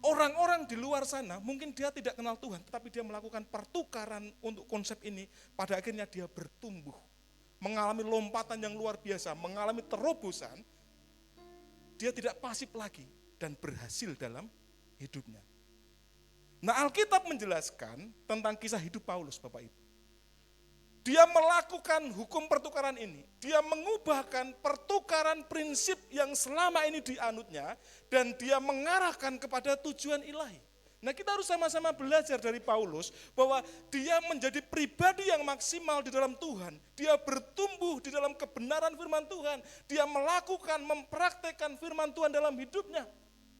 orang-orang di luar sana, mungkin dia tidak kenal Tuhan, tetapi dia melakukan pertukaran untuk konsep ini, pada akhirnya dia bertumbuh. Mengalami lompatan yang luar biasa, mengalami terobosan, dia tidak pasif lagi dan berhasil dalam hidupnya. Nah, Alkitab menjelaskan tentang kisah hidup Paulus, Bapak Ibu. Dia melakukan hukum pertukaran ini. Dia mengubahkan pertukaran prinsip yang selama ini dianutnya dan dia mengarahkan kepada tujuan ilahi. Nah, kita harus sama-sama belajar dari Paulus bahwa dia menjadi pribadi yang maksimal di dalam Tuhan. Dia bertumbuh di dalam kebenaran firman Tuhan. Dia melakukan, mempraktekkan firman Tuhan dalam hidupnya.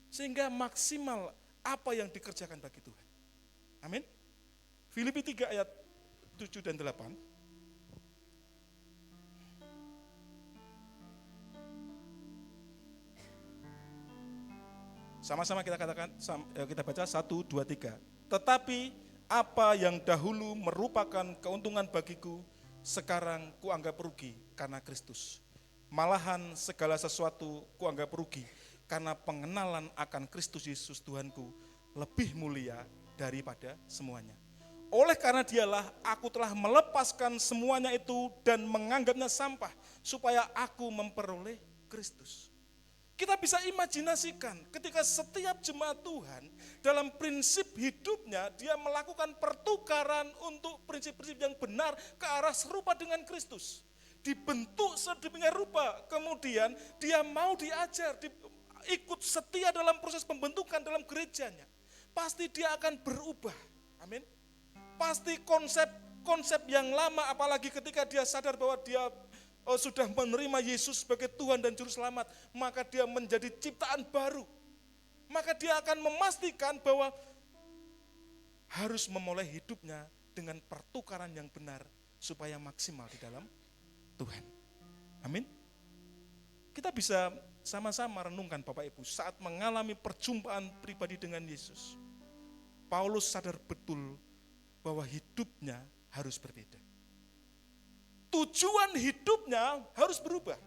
Sehingga maksimal apa yang dikerjakan bagi Tuhan. Amin. Filipi 3 ayat 7 dan 8. Sama-sama kita katakan, kita baca 1, 2, 3. Tetapi apa yang dahulu merupakan keuntungan bagiku, sekarang kuanggap rugi karena Kristus. Malahan segala sesuatu kuanggap rugi karena pengenalan akan Kristus Yesus Tuhanku lebih mulia daripada semuanya. Oleh karena dialah aku telah melepaskan semuanya itu dan menganggapnya sampah supaya aku memperoleh Kristus. Kita bisa imajinasikan ketika setiap jemaat Tuhan dalam prinsip hidupnya dia melakukan pertukaran untuk prinsip-prinsip yang benar ke arah serupa dengan Kristus. Dibentuk sedemikian rupa, kemudian dia mau diajar, ikut setia dalam proses pembentukan dalam gerejanya. Pasti dia akan berubah, amin. Pasti konsep yang lama, apalagi ketika dia sadar bahwa dia sudah menerima Yesus sebagai Tuhan dan Juru Selamat, maka dia menjadi ciptaan baru. Maka dia akan memastikan bahwa harus memulai hidupnya dengan pertukaran yang benar supaya maksimal di dalam Tuhan. Amin. Kita Kita bisa sama-sama renungkan Bapak Ibu saat mengalami perjumpaan pribadi dengan Yesus. Paulus sadar betul bahwa hidupnya harus berbeda. Tujuan hidupnya harus berubah.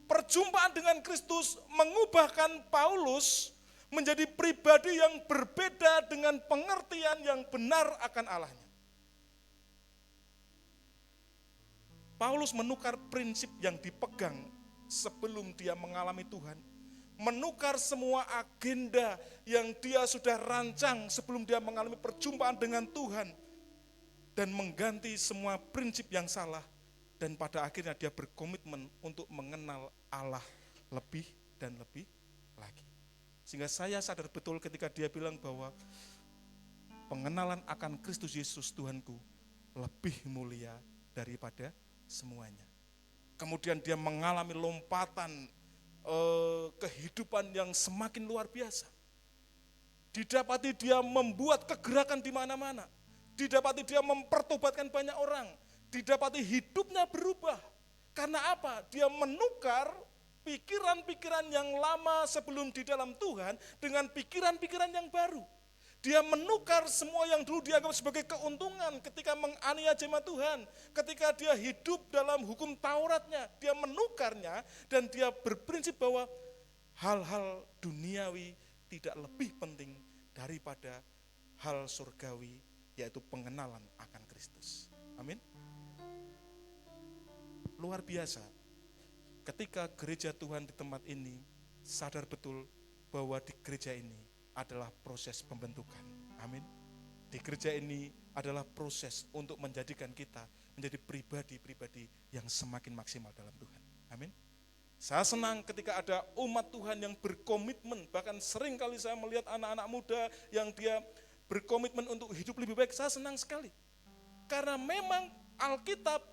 Perjumpaan dengan Kristus mengubahkan Paulus menjadi pribadi yang berbeda dengan pengertian yang benar akan Allahnya. Paulus menukar prinsip yang dipegang sebelum dia mengalami Tuhan. Menukar semua agenda yang dia sudah rancang sebelum dia mengalami perjumpaan dengan Tuhan. Dan mengganti semua prinsip yang salah. Dan pada akhirnya dia berkomitmen untuk mengenal Allah lebih dan lebih lagi. Sehingga saya sadar betul ketika dia bilang bahwa pengenalan akan Kristus Yesus Tuhanku lebih mulia daripada semuanya. Kemudian dia mengalami lompatan kehidupan yang semakin luar biasa. Didapati dia membuat kegerakan di mana-mana. Didapati dia mempertobatkan banyak orang. Didapati hidupnya berubah. Karena apa? Dia menukar pikiran-pikiran yang lama sebelum di dalam Tuhan dengan pikiran-pikiran yang baru. Dia menukar semua yang dulu dianggap sebagai keuntungan ketika menganiaya jemaat Tuhan. Ketika dia hidup dalam hukum Tauratnya, dia menukarnya dan dia berprinsip bahwa hal-hal duniawi tidak lebih penting daripada hal surgawi, yaitu pengenalan akan Kristus. Amin. Luar biasa. Ketika gereja Tuhan di tempat ini sadar betul bahwa di gereja ini adalah proses pembentukan. Amin. Di gereja ini adalah proses untuk menjadikan kita menjadi pribadi-pribadi yang semakin maksimal dalam Tuhan. Amin. Saya senang ketika ada umat Tuhan yang berkomitmen, bahkan sering kali saya melihat anak-anak muda yang dia berkomitmen untuk hidup lebih baik. Saya senang sekali. Karena memang Alkitab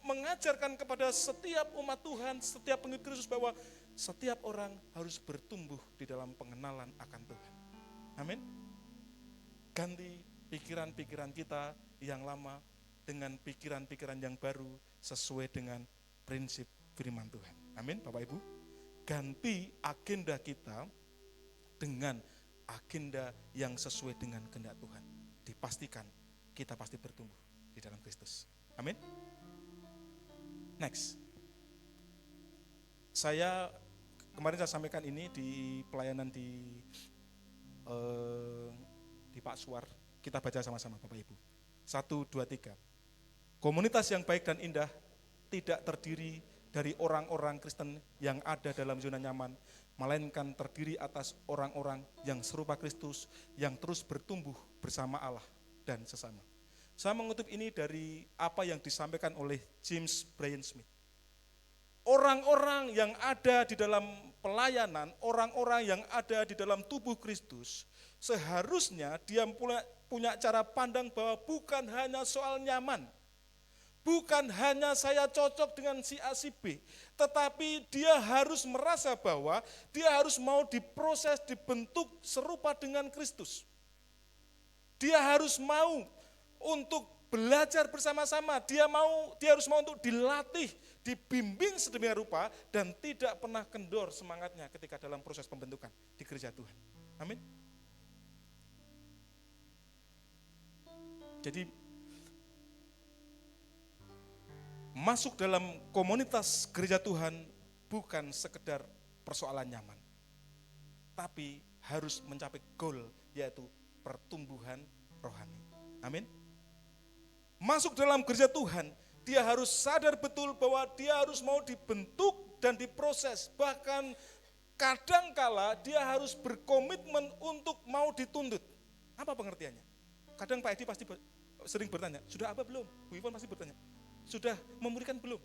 mengajarkan kepada setiap umat Tuhan, setiap pengikut Kristus bahwa setiap orang harus bertumbuh di dalam pengenalan akan Tuhan. Amin. Ganti pikiran-pikiran kita yang lama dengan pikiran-pikiran yang baru sesuai dengan prinsip firman Tuhan. Amin, Bapak Ibu. Ganti agenda kita dengan agenda yang sesuai dengan kehendak Tuhan. Dipastikan kita pasti bertumbuh di dalam Kristus. Amin. Next. Kemarin saya sampaikan ini di pelayanan di Pak Suar. Kita baca sama-sama Bapak Ibu. 1, 2, 3. Komunitas yang baik dan indah tidak terdiri dari orang-orang Kristen yang ada dalam zona nyaman, melainkan terdiri atas orang-orang yang serupa Kristus, yang terus bertumbuh bersama Allah dan sesama. Saya mengutip ini dari apa yang disampaikan oleh James Bryan Smith. Orang-orang yang ada di dalam pelayanan, orang-orang yang ada di dalam tubuh Kristus, seharusnya dia punya cara pandang bahwa bukan hanya soal nyaman, bukan hanya saya cocok dengan si A, si B, tetapi dia harus merasa bahwa dia harus mau diproses, dibentuk serupa dengan Kristus. Dia harus mau untuk belajar bersama-sama, dia harus mau untuk dilatih, dibimbing sedemikian rupa dan tidak pernah kendor semangatnya ketika dalam proses pembentukan di gereja Tuhan. Amin. Jadi masuk dalam komunitas gereja Tuhan bukan sekedar persoalan nyaman, tapi harus mencapai goal, yaitu pertumbuhan rohani. Amin. Masuk dalam gereja Tuhan, dia harus sadar betul bahwa dia harus mau dibentuk dan diproses. Bahkan kadangkala dia harus berkomitmen untuk mau dituntut. Apa pengertiannya? Kadang Pak Edi pasti sering bertanya, sudah apa belum? Bu Ivon pasti bertanya, sudah memurikan belum?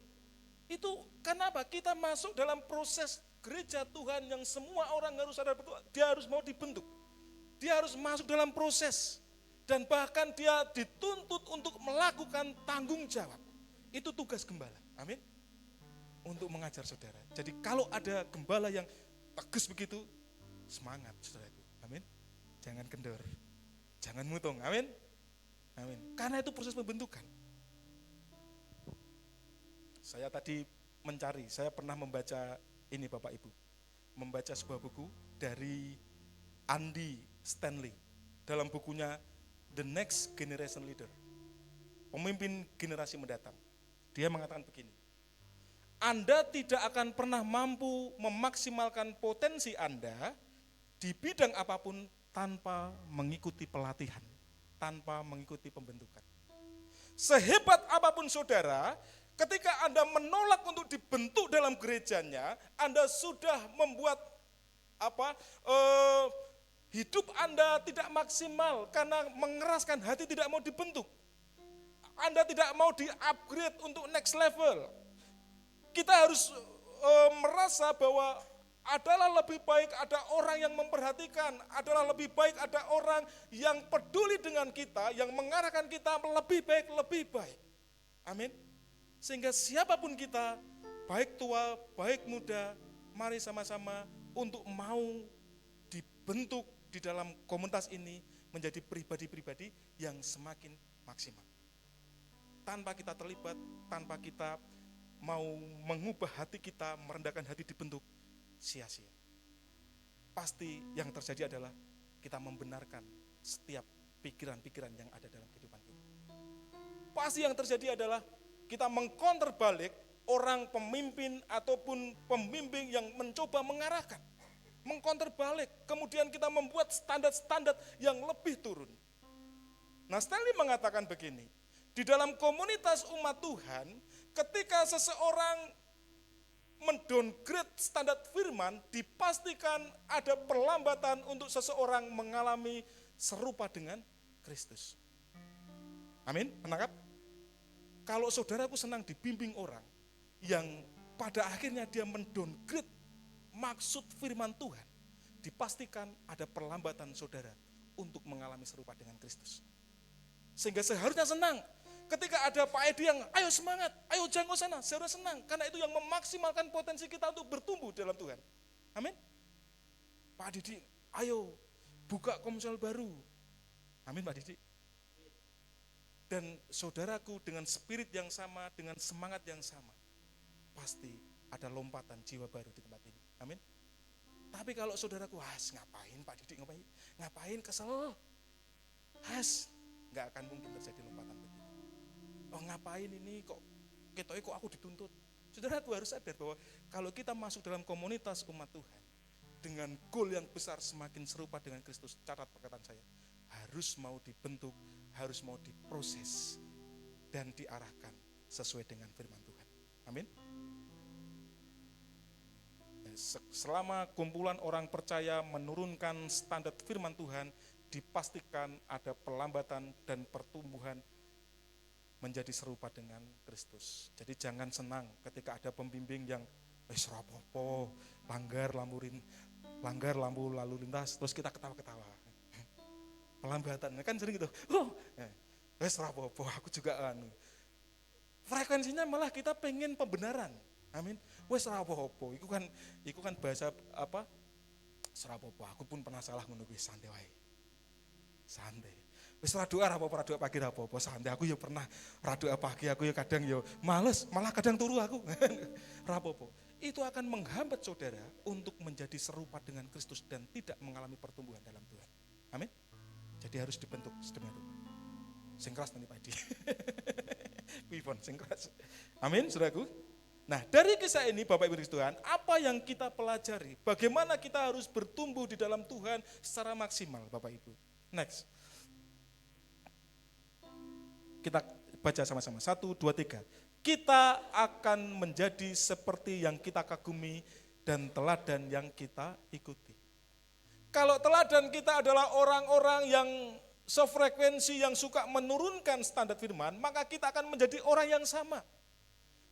Itu kenapa? Kita masuk dalam proses gereja Tuhan yang semua orang harus sadar betul, dia harus mau dibentuk. Dia harus masuk dalam proses. Dan bahkan dia dituntut untuk melakukan tanggung jawab. Itu tugas gembala, amin. Untuk mengajar saudara. Jadi kalau ada gembala yang tegas begitu, semangat saudaraku, amin. Jangan kendor, jangan mutung, amin. Amin. Karena itu proses pembentukan. Saya tadi mencari, saya pernah membaca ini Bapak Ibu, membaca sebuah buku dari Andy Stanley dalam bukunya The Next Generation Leader, pemimpin generasi mendatang. Dia mengatakan begini, Anda tidak akan pernah mampu memaksimalkan potensi Anda di bidang apapun tanpa mengikuti pelatihan, tanpa mengikuti pembentukan. Sehebat apapun saudara, ketika Anda menolak untuk dibentuk dalam gerejanya, Anda sudah membuat hidup Anda tidak maksimal karena mengeraskan hati, tidak mau dibentuk. Anda tidak mau di-upgrade untuk next level. Kita harus merasa bahwa adalah lebih baik ada orang yang memperhatikan, adalah lebih baik ada orang yang peduli dengan kita, yang mengarahkan kita lebih baik. Amin. Sehingga siapapun kita, baik tua, baik muda, mari sama-sama untuk mau dibentuk di dalam komunitas ini menjadi pribadi-pribadi yang semakin maksimal. Tanpa kita terlibat, tanpa kita mau mengubah hati kita, merendahkan hati dibentuk, sia-sia. Pasti yang terjadi adalah kita membenarkan setiap pikiran-pikiran yang ada dalam kehidupan kita. Pasti yang terjadi adalah kita mengcounter balik orang pemimpin ataupun pembimbing yang mencoba mengarahkan. Mengcounter balik, kemudian kita membuat standar-standar yang lebih turun. Nah, Stanley mengatakan begini, di dalam komunitas umat Tuhan, ketika seseorang mendowngrade standar firman, dipastikan ada perlambatan untuk seseorang mengalami serupa dengan Kristus. Amin, menangkap? Kalau saudaraku senang dibimbing orang yang pada akhirnya dia mendowngrade maksud firman Tuhan, dipastikan ada perlambatan saudara untuk mengalami serupa dengan Kristus. Sehingga seharusnya senang. Ketika ada Pak Edi yang ayo semangat, ayo jangkau sana, saya udah senang. Karena itu yang memaksimalkan potensi kita untuk bertumbuh dalam Tuhan. Amin. Pak Didi, ayo buka komsel baru. Amin Pak Didi. Dan saudaraku dengan spirit yang sama, dengan semangat yang sama, pasti ada lompatan jiwa baru di tempat ini. Amin. Tapi kalau saudaraku, ngapain Pak Didi, ngapain kesel, nggak akan mungkin terjadi lompatan begitu. Oh ngapain ini kok aku dituntut. Saudaraku harus sadar bahwa kalau kita masuk dalam komunitas umat Tuhan dengan goal yang besar semakin serupa dengan Kristus, catat perkataan saya, harus mau dibentuk, harus mau diproses dan diarahkan sesuai dengan firman Tuhan. Amin. Selama kumpulan orang percaya menurunkan standar firman Tuhan, dipastikan ada pelambatan dan pertumbuhan menjadi serupa dengan Kristus. Jadi jangan senang ketika ada pembimbing yang rapopo, langgar lampu lalu lintas, terus kita ketawa-ketawa. Pelambatan, kan sering gitu. Rapopo, aku juga frekuensinya malah kita pengen pembenaran. Amin. Rapopo, itu kan bahasa apa? Rapopo, aku pun pernah salah ngono kuwi, santai wae. Santai. Wis radoa rapopo pagi rapopo santai, aku ya pernah radoa pagi, aku ya kadang ya males, malah kadang turu aku. Rapopo. Itu akan menghambat saudara untuk menjadi serupa dengan Kristus dan tidak mengalami pertumbuhan dalam Tuhan. Amin. Jadi harus dibentuk sedemikian rupa. Sing keras nanti padi. Wifon sing keras. Amin, saudaraku. Nah, dari kisah ini Bapak Ibu Tuhan, apa yang kita pelajari? Bagaimana kita harus bertumbuh di dalam Tuhan secara maksimal, Bapak Ibu. Next. Kita baca sama-sama, 1, 2, 3. Kita akan menjadi seperti yang kita kagumi dan teladan yang kita ikuti. Kalau teladan kita adalah orang-orang yang sefrekuensi, yang suka menurunkan standar firman, maka kita akan menjadi orang yang sama.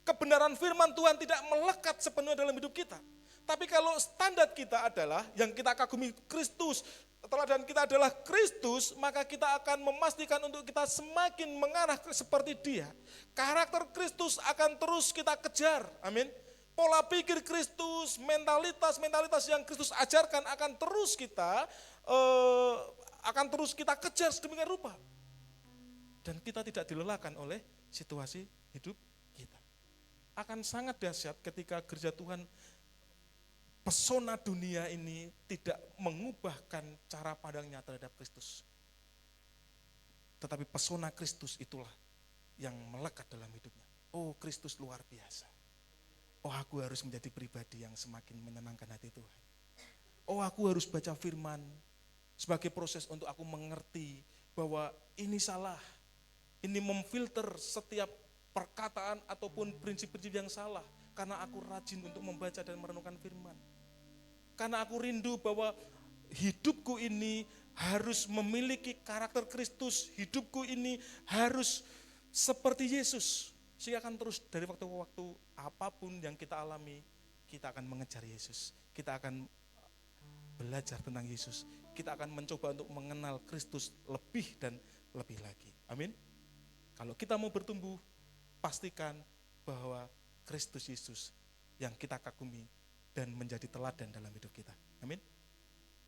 Kebenaran firman Tuhan tidak melekat sepenuhnya dalam hidup kita. Tapi kalau standar kita adalah yang kita kagumi Kristus, teladan kita adalah Kristus, maka kita akan memastikan untuk kita semakin mengarah seperti Dia. Karakter Kristus akan terus kita kejar, amin. Pola pikir Kristus, mentalitas yang Kristus ajarkan akan terus kita kejar sedemikian rupa. Dan kita tidak dilelahkan oleh situasi hidup kita. akan sangat dahsyat ketika gereja Tuhan pesona dunia ini tidak mengubahkan cara pandangnya terhadap Kristus. Tetapi pesona Kristus itulah yang melekat dalam hidupnya. Oh, Kristus luar biasa. Oh, aku harus menjadi pribadi yang semakin menyenangkan hati Tuhan. Oh, aku harus baca firman sebagai proses untuk aku mengerti bahwa ini salah. Ini memfilter setiap perkataan ataupun prinsip-prinsip yang salah. Karena aku rajin untuk membaca dan merenungkan firman. Karena aku rindu bahwa hidupku ini harus memiliki karakter Kristus. Hidupku ini harus seperti Yesus. Sehingga akan terus dari waktu ke waktu apapun yang kita alami, kita akan mengejar Yesus. Kita akan belajar tentang Yesus. Kita akan mencoba untuk mengenal Kristus lebih dan lebih lagi. Amin. Kalau kita mau bertumbuh, pastikan bahwa Kristus Yesus yang kita kagumi dan menjadi teladan dalam hidup kita. Amin.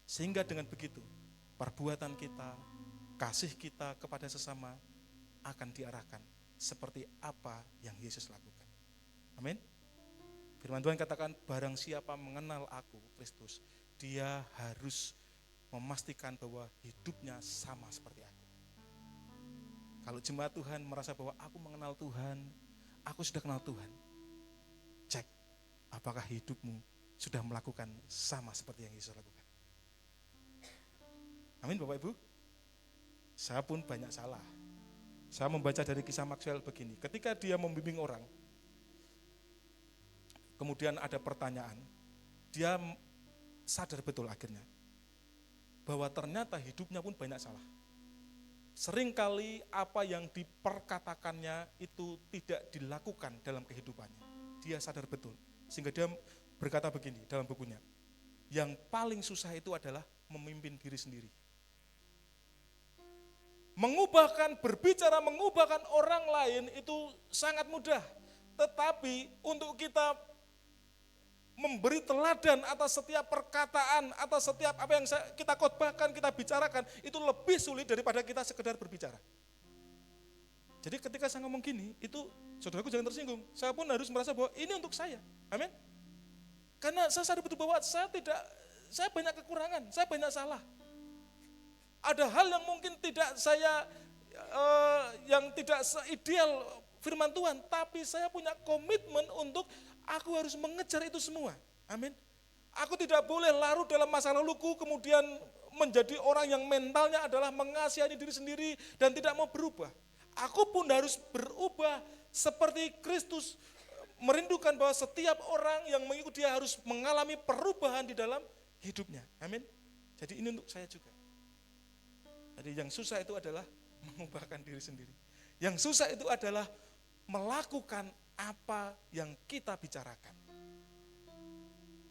Sehingga dengan begitu, perbuatan kita, kasih kita kepada sesama akan diarahkan seperti apa yang Yesus lakukan. Amin. Firman Tuhan katakan, barang siapa mengenal aku, Kristus, dia harus memastikan bahwa hidupnya sama seperti aku. Kalau jemaat Tuhan merasa bahwa aku mengenal Tuhan, aku sudah kenal Tuhan, cek apakah hidupmu sudah melakukan sama seperti yang Yesus lakukan. Amin Bapak Ibu. Saya pun banyak salah. Saya membaca dari kisah Maxwell begini, ketika dia membimbing orang, kemudian ada pertanyaan, dia sadar betul akhirnya, bahwa ternyata hidupnya pun banyak salah. Seringkali apa yang diperkatakannya itu tidak dilakukan dalam kehidupannya. Dia sadar betul, sehingga dia berkata begini dalam bukunya, yang paling susah itu adalah memimpin diri sendiri. Berbicara mengubahkan orang lain itu sangat mudah. Tetapi untuk kita memberi teladan atas setiap perkataan, atas setiap apa yang kita khotbahkan, kita bicarakan, itu lebih sulit daripada kita sekedar berbicara. Jadi ketika saya ngomong gini, itu saudaraku jangan tersinggung. Saya pun harus merasa bahwa ini untuk saya. Amin. Karena saya sadar betul bahwa saya banyak kekurangan, saya banyak salah. Ada hal yang mungkin tidak saya, yang tidak seideal firman Tuhan, tapi saya punya komitmen untuk aku harus mengejar itu semua. Amin. Aku tidak boleh larut dalam masa laluku, kemudian menjadi orang yang mentalnya adalah mengasihani diri sendiri dan tidak mau berubah. Aku pun harus berubah seperti Kristus, merindukan bahwa setiap orang yang mengikuti dia harus mengalami perubahan di dalam hidupnya. Amin. Jadi ini untuk saya juga. Jadi yang susah itu adalah mengubahkan diri sendiri. Yang susah itu adalah melakukan apa yang kita bicarakan.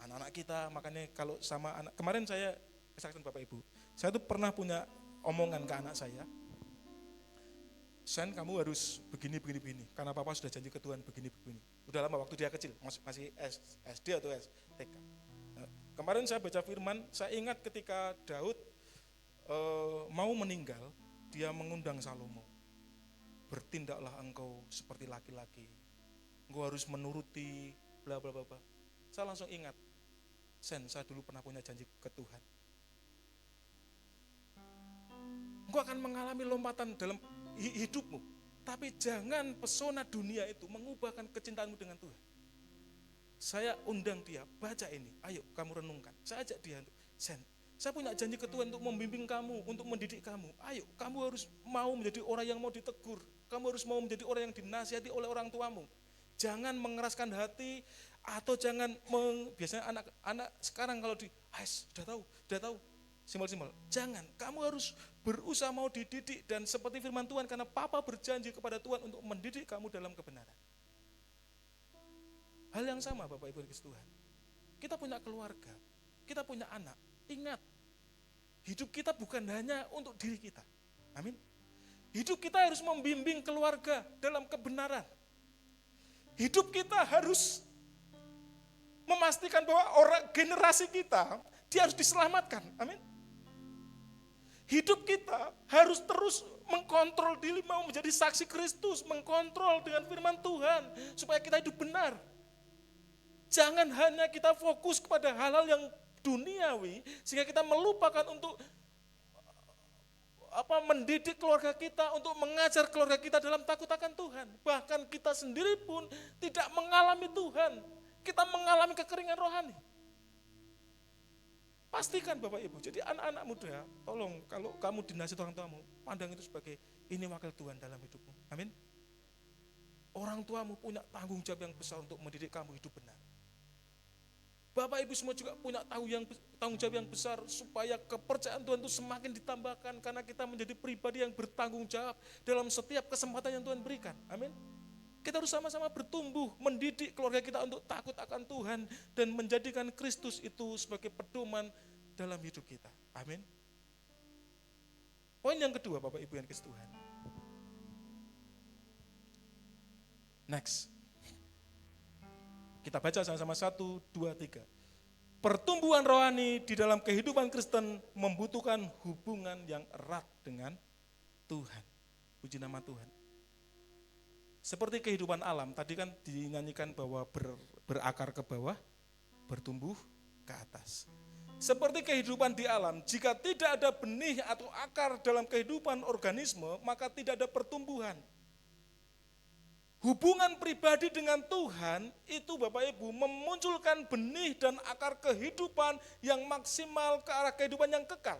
Anak-anak kita, makanya kalau sama anak, kemarin saya kesaksian Bapak Ibu, saya tuh pernah punya omongan ke anak saya, Sen, kamu harus begini, karena Papa sudah janji ke Tuhan begini. Udah lama waktu dia kecil, masih SD atau TK. Nah, kemarin saya baca firman, saya ingat ketika Daud mau meninggal, dia mengundang Salomo. Bertindaklah engkau seperti laki-laki. Engkau harus menuruti bla bla bla. Saya langsung ingat, Sen, saya dulu pernah punya janji ke Tuhan. Engkau akan mengalami lompatan dalam hidupmu, tapi jangan pesona dunia itu mengubahkan kecintaanmu dengan Tuhan. Saya undang dia, baca ini, ayo kamu renungkan. Saya ajak dia, Sen, saya punya janji ke Tuhan untuk membimbing kamu, untuk mendidik kamu. Ayo, kamu harus mau menjadi orang yang mau ditegur. Kamu harus mau menjadi orang yang dinasihati oleh orang tuamu. Jangan mengeraskan hati, atau jangan, biasanya anak sekarang kalau udah tahu, simpel-simpel. Jangan, kamu harus berusaha mau dididik, dan seperti firman Tuhan, karena Papa berjanji kepada Tuhan untuk mendidik kamu dalam kebenaran. Hal yang sama Bapak Ibu Kristus Tuhan. Kita punya keluarga, kita punya anak. Ingat, hidup kita bukan hanya untuk diri kita. Amin. Hidup kita harus membimbing keluarga dalam kebenaran. Hidup kita harus memastikan bahwa generasi kita, dia harus diselamatkan. Amin. hidup kita harus terus mengkontrol diri, mau menjadi saksi Kristus, mengkontrol dengan firman Tuhan, supaya kita hidup benar. Jangan hanya kita fokus kepada hal-hal yang duniawi, sehingga kita melupakan untuk mendidik keluarga kita, untuk mengajar keluarga kita dalam takut akan Tuhan. Bahkan kita sendiri pun tidak mengalami Tuhan, kita mengalami kekeringan rohani. Pastikan Bapak Ibu, jadi anak-anak muda, tolong kalau kamu dinasihati orang tuamu, pandang itu sebagai ini wakil Tuhan dalam hidupmu. Amin. Orang tuamu punya tanggung jawab yang besar untuk mendidik kamu hidup benar. Bapak Ibu semua juga punya tanggung jawab yang besar supaya kepercayaan Tuhan itu semakin ditambahkan, karena kita menjadi pribadi yang bertanggung jawab dalam setiap kesempatan yang Tuhan berikan. Amin. Kita harus sama-sama bertumbuh, mendidik keluarga kita untuk takut akan Tuhan dan menjadikan Kristus itu sebagai pedoman dalam hidup kita. Amin. Poin yang kedua, Bapak Ibu yang dikasihi Tuhan. Next. Kita baca sama-sama 1, 2, 3. Pertumbuhan rohani di dalam kehidupan Kristen membutuhkan hubungan yang erat dengan Tuhan. Puji nama Tuhan. Seperti kehidupan alam, tadi kan dinyanyikan bahwa berakar ke bawah, bertumbuh ke atas. Seperti kehidupan di alam, jika tidak ada benih atau akar dalam kehidupan organisme, maka tidak ada pertumbuhan. Hubungan pribadi dengan Tuhan itu Bapak Ibu memunculkan benih dan akar kehidupan yang maksimal ke arah kehidupan yang kekal.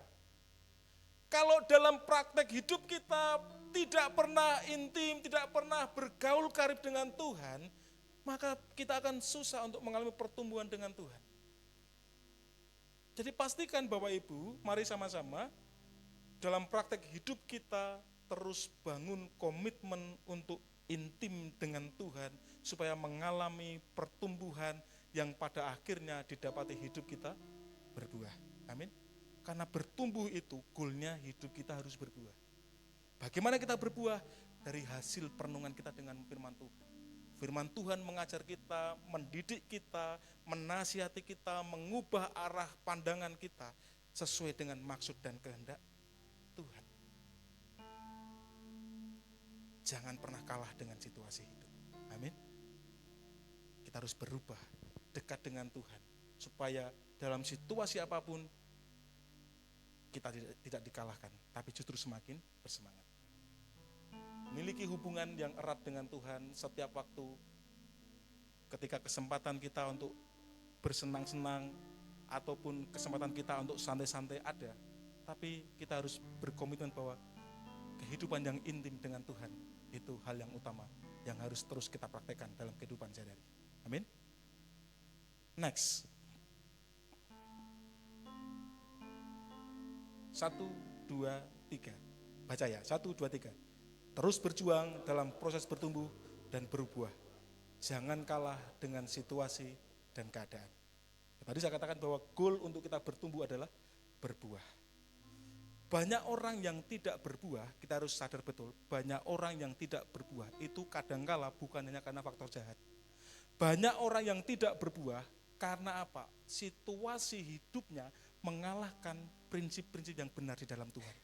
Kalau dalam praktek hidup kita tidak pernah intim, tidak pernah bergaul karib dengan Tuhan, maka kita akan susah untuk mengalami pertumbuhan dengan Tuhan. Jadi pastikan Bapak Ibu, mari sama-sama dalam praktek hidup kita terus bangun komitmen untuk intim dengan Tuhan, supaya mengalami pertumbuhan yang pada akhirnya didapati hidup kita berbuah. Amin. Karena bertumbuh itu goalnya hidup kita harus berbuah. Bagaimana kita berbuah? Dari hasil perenungan kita dengan firman Tuhan. Firman Tuhan mengajar kita, mendidik kita, menasihati kita, mengubah arah pandangan kita sesuai dengan maksud dan kehendak Tuhan. Jangan pernah kalah dengan situasi hidup. Amin. Kita harus berubah, dekat dengan Tuhan, supaya dalam situasi apapun kita tidak dikalahkan, tapi justru semakin bersemangat. Miliki hubungan yang erat dengan Tuhan setiap waktu, ketika kesempatan kita untuk bersenang-senang ataupun kesempatan kita untuk santai-santai ada, tapi kita harus berkomitmen bahwa kehidupan yang intim dengan Tuhan itu hal yang utama yang harus terus kita praktekkan dalam kehidupan sehari-hari. Amin. Next. 1, 2, 3. Baca ya, 1, 2, 3. Terus berjuang dalam proses bertumbuh dan berbuah. Jangan kalah dengan situasi dan keadaan. Tadi saya katakan bahwa goal untuk kita bertumbuh adalah berbuah. Banyak orang yang tidak berbuah, kita harus sadar betul, banyak orang yang tidak berbuah itu kadangkala bukan hanya karena faktor jahat. Banyak orang yang tidak berbuah karena apa? Situasi hidupnya mengalahkan prinsip-prinsip yang benar di dalam Tuhan.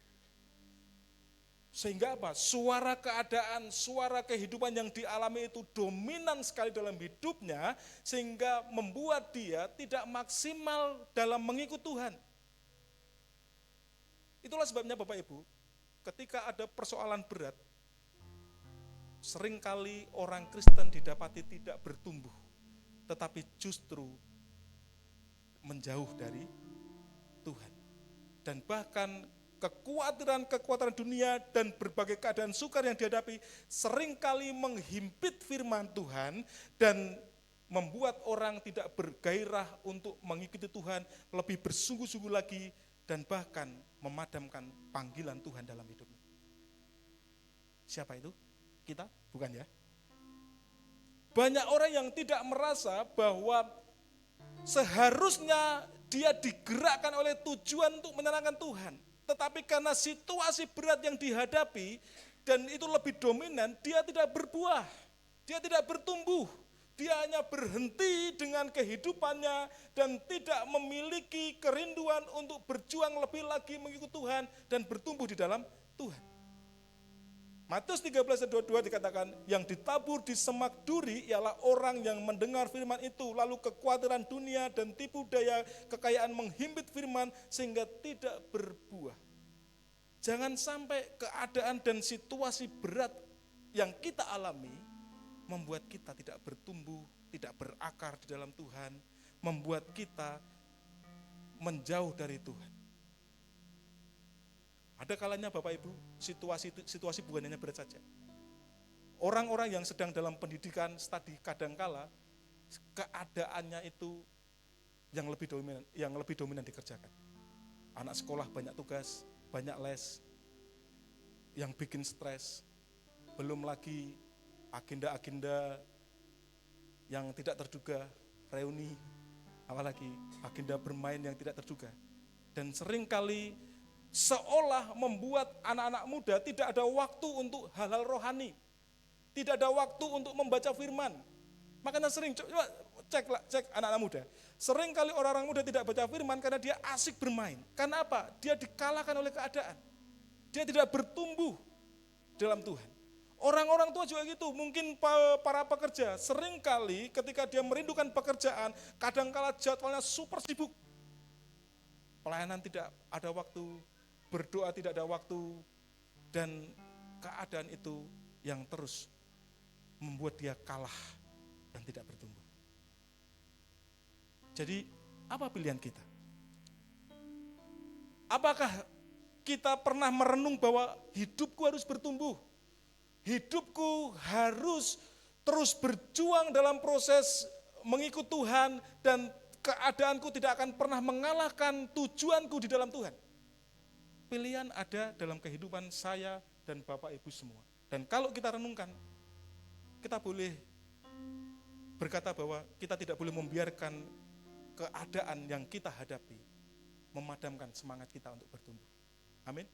Sehingga apa? Suara keadaan, suara kehidupan yang dialami itu dominan sekali dalam hidupnya, sehingga membuat dia tidak maksimal dalam mengikut Tuhan. Itulah sebabnya Bapak Ibu, ketika ada persoalan berat, seringkali orang Kristen didapati tidak bertumbuh, tetapi justru menjauh dari Tuhan. Dan bahkan kekuatan dunia dan berbagai keadaan sukar yang dihadapi seringkali menghimpit firman Tuhan dan membuat orang tidak bergairah untuk mengikuti Tuhan, lebih bersungguh-sungguh lagi, dan bahkan memadamkan panggilan Tuhan dalam hidupnya. Siapa itu? Kita? Bukan ya? Banyak orang yang tidak merasa bahwa seharusnya dia digerakkan oleh tujuan untuk menyenangkan Tuhan. Tetapi karena situasi berat yang dihadapi dan itu lebih dominan, dia tidak berbuah, dia tidak bertumbuh. Dia hanya berhenti dengan kehidupannya dan tidak memiliki kerinduan untuk berjuang lebih lagi mengikut Tuhan dan bertumbuh di dalam Tuhan. Matius 13:22 dikatakan, yang ditabur di semak duri ialah orang yang mendengar firman itu, lalu kekhawatiran dunia dan tipu daya kekayaan menghimpit firman sehingga tidak berbuah. Jangan sampai keadaan dan situasi berat yang kita alami membuat kita tidak bertumbuh, tidak berakar di dalam Tuhan, membuat kita menjauh dari Tuhan. Ada kalanya Bapak Ibu, situasi bukan hanya berat saja. Orang-orang yang sedang dalam pendidikan studi kadangkala keadaannya itu yang lebih dominan dikerjakan. Anak sekolah banyak tugas, banyak les, yang bikin stres. Belum lagi agenda-agenda yang tidak terduga, reuni, apalagi agenda bermain yang tidak terduga. Dan seringkali seolah membuat anak-anak muda tidak ada waktu untuk hal-hal rohani, tidak ada waktu untuk membaca firman. Makanya sering, coba cek anak-anak muda, seringkali orang-orang muda tidak baca firman karena dia asik bermain. Karena apa? Dia dikalahkan oleh keadaan, dia tidak bertumbuh dalam Tuhan. Orang-orang tua juga gitu, mungkin para pekerja, seringkali ketika dia merindukan pekerjaan, kadangkala jadwalnya super sibuk. Pelayanan tidak ada waktu, berdoa tidak ada waktu, dan keadaan itu yang terus membuat dia kalah dan tidak bertumbuh. Jadi, apa pilihan kita? Apakah kita pernah merenung bahwa hidupku harus bertumbuh? Hidupku harus terus berjuang dalam proses mengikut Tuhan dan keadaanku tidak akan pernah mengalahkan tujuanku di dalam Tuhan. Pilihan ada dalam kehidupan saya dan Bapak Ibu semua. Dan kalau kita renungkan, kita boleh berkata bahwa kita tidak boleh membiarkan keadaan yang kita hadapi memadamkan semangat kita untuk bertumbuh. Amin.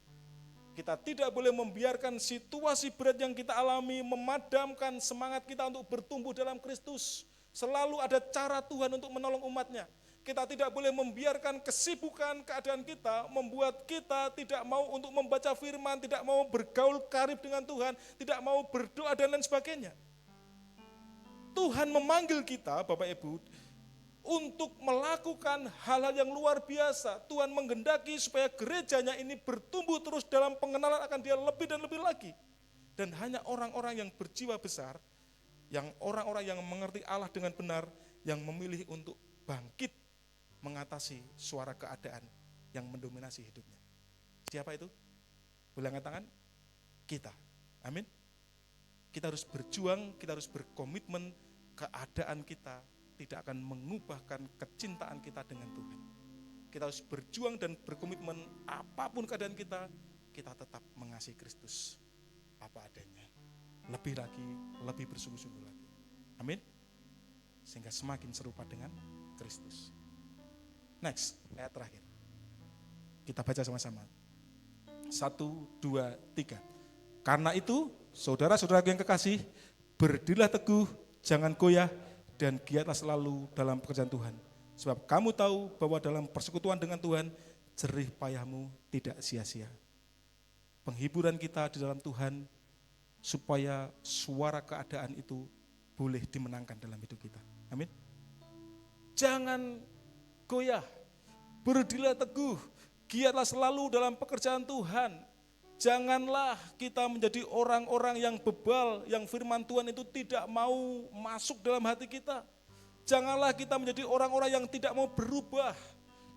Kita tidak boleh membiarkan situasi berat yang kita alami memadamkan semangat kita untuk bertumbuh dalam Kristus. Selalu ada cara Tuhan untuk menolong umatnya. Kita tidak boleh membiarkan kesibukan keadaan kita membuat kita tidak mau untuk membaca firman, tidak mau bergaul karib dengan Tuhan, tidak mau berdoa dan lain sebagainya. Tuhan memanggil kita, Bapak Ibu, untuk melakukan hal-hal yang luar biasa. Tuhan menghendaki supaya gerejanya ini bertumbuh terus dalam pengenalan akan Dia lebih dan lebih lagi. Dan hanya orang-orang yang berjiwa besar, yang orang-orang yang mengerti Allah dengan benar, yang memilih untuk bangkit mengatasi suara keadaan yang mendominasi hidupnya. Siapa itu? Boleh angkat tangan? Kita. Amin. Kita harus berjuang, kita harus berkomitmen. Keadaan kita tidak akan mengubahkan kecintaan kita dengan Tuhan. Kita harus berjuang dan berkomitmen apapun keadaan kita tetap mengasihi Kristus apa adanya. Lebih lagi, lebih bersungguh-sungguh lagi. Amin. Sehingga semakin serupa dengan Kristus. Next, ayat terakhir. Kita baca sama-sama. 1, 2, 3. Karena itu, saudara-saudaraku yang kekasih, berdirilah teguh, jangan goyah, dan giatlah selalu dalam pekerjaan Tuhan. Sebab kamu tahu bahwa dalam persekutuan dengan Tuhan, jerih payahmu tidak sia-sia. Penghiburan kita di dalam Tuhan, supaya suara keadaan itu boleh dimenangkan dalam hidup kita. Amin. Jangan goyah, berdirilah teguh, giatlah selalu dalam pekerjaan Tuhan. Janganlah kita menjadi orang-orang yang bebal, yang firman Tuhan itu tidak mau masuk dalam hati kita. Janganlah kita menjadi orang-orang yang tidak mau berubah.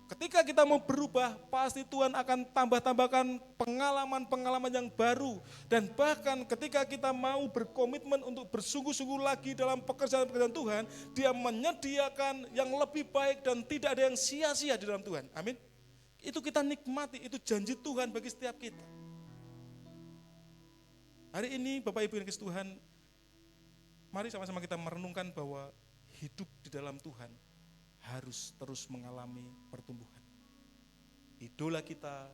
Ketika kita mau berubah, pasti Tuhan akan tambah-tambahkan pengalaman-pengalaman yang baru. Dan bahkan ketika kita mau berkomitmen untuk bersungguh-sungguh lagi dalam pekerjaan-pekerjaan Tuhan, Dia menyediakan yang lebih baik dan tidak ada yang sia-sia di dalam Tuhan. Amin. Itu kita nikmati, itu janji Tuhan bagi setiap kita. Hari ini Bapak Ibu yang dikasihi Tuhan, mari sama-sama kita merenungkan bahwa hidup di dalam Tuhan harus terus mengalami pertumbuhan. Idola kita,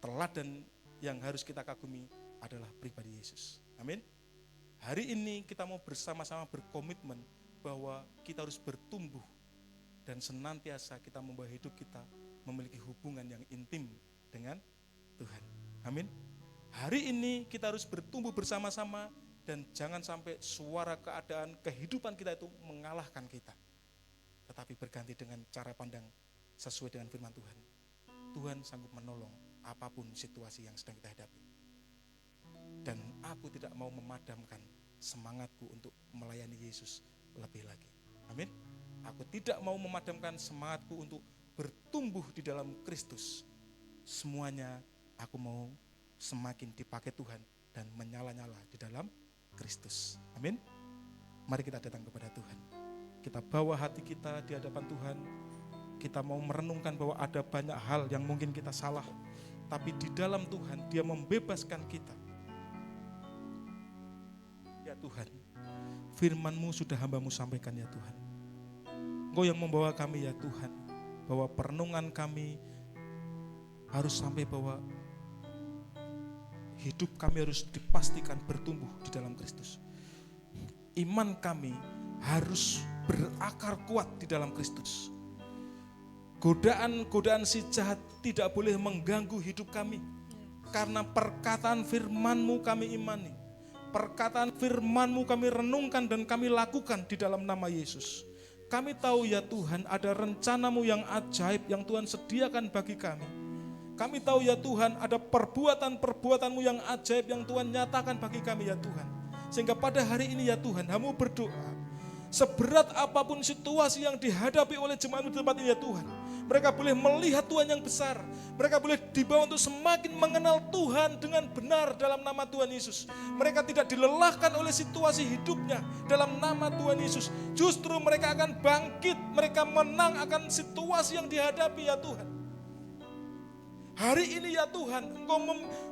teladan yang harus kita kagumi adalah pribadi Yesus. Amin. Hari ini kita mau bersama-sama berkomitmen bahwa kita harus bertumbuh dan senantiasa kita membawa hidup kita memiliki hubungan yang intim dengan Tuhan. Amin. Hari ini kita harus bertumbuh bersama-sama dan jangan sampai suara keadaan kehidupan kita itu mengalahkan kita. Tetapi berganti dengan cara pandang sesuai dengan firman Tuhan. Tuhan sanggup menolong apapun situasi yang sedang kita hadapi. Dan aku tidak mau memadamkan semangatku untuk melayani Yesus lebih lagi. Amin. Aku tidak mau memadamkan semangatku untuk bertumbuh di dalam Kristus. Semuanya aku mau semakin dipakai Tuhan dan menyala-nyala di dalam Kristus. Amin. Mari kita datang kepada Tuhan. Kita bawa hati kita di hadapan Tuhan. Kita mau merenungkan bahwa ada banyak hal yang mungkin kita salah. Tapi di dalam Tuhan Dia membebaskan kita. Ya Tuhan, firman-Mu sudah hamba-Mu sampaikan ya Tuhan. Engkau yang membawa kami ya Tuhan, bahwa perenungan kami harus sampai bahwa hidup kami harus dipastikan bertumbuh di dalam Kristus. Iman kami harus berakar kuat di dalam Kristus. Godaan-godaan si jahat tidak boleh mengganggu hidup kami. Karena perkataan firman-Mu kami imani. Perkataan firman-Mu kami renungkan dan kami lakukan di dalam nama Yesus. Kami tahu ya Tuhan ada rencana-Mu yang ajaib yang Tuhan sediakan bagi kami. Kami tahu ya Tuhan ada perbuatan-perbuatan-Mu yang ajaib yang Tuhan nyatakan bagi kami ya Tuhan. Sehingga pada hari ini ya Tuhan, hamba berdoa, seberat apapun situasi yang dihadapi oleh jemaat-Mu di tempat ini ya Tuhan, mereka boleh melihat Tuhan yang besar. Mereka boleh dibawa untuk semakin mengenal Tuhan dengan benar dalam nama Tuhan Yesus. Mereka tidak dilelahkan oleh situasi hidupnya dalam nama Tuhan Yesus. Justru mereka akan bangkit, mereka menang akan situasi yang dihadapi ya Tuhan. Hari ini ya Tuhan, Engkau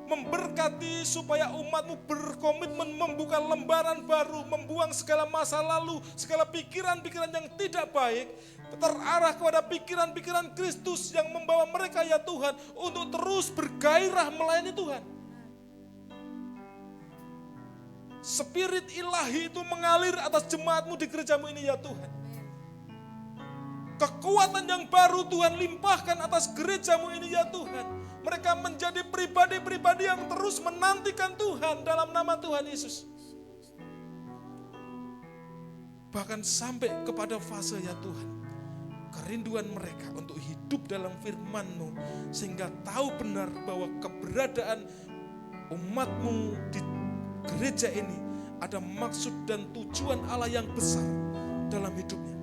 memberkati supaya umat-Mu berkomitmen membuka lembaran baru, membuang segala masa lalu, segala pikiran-pikiran yang tidak baik, terarah kepada pikiran-pikiran Kristus yang membawa mereka ya Tuhan untuk terus bergairah melayani Tuhan. Spirit ilahi itu mengalir atas jemaat-Mu di gereja-Mu ini ya Tuhan. Kekuatan yang baru Tuhan limpahkan atas gereja-Mu ini ya Tuhan. Mereka menjadi pribadi-pribadi yang terus menantikan Tuhan dalam nama Tuhan Yesus. Bahkan sampai kepada fase ya Tuhan, kerinduan mereka untuk hidup dalam firman-Mu, sehingga tahu benar bahwa keberadaan umat-Mu di gereja ini ada maksud dan tujuan Allah yang besar dalam hidupnya.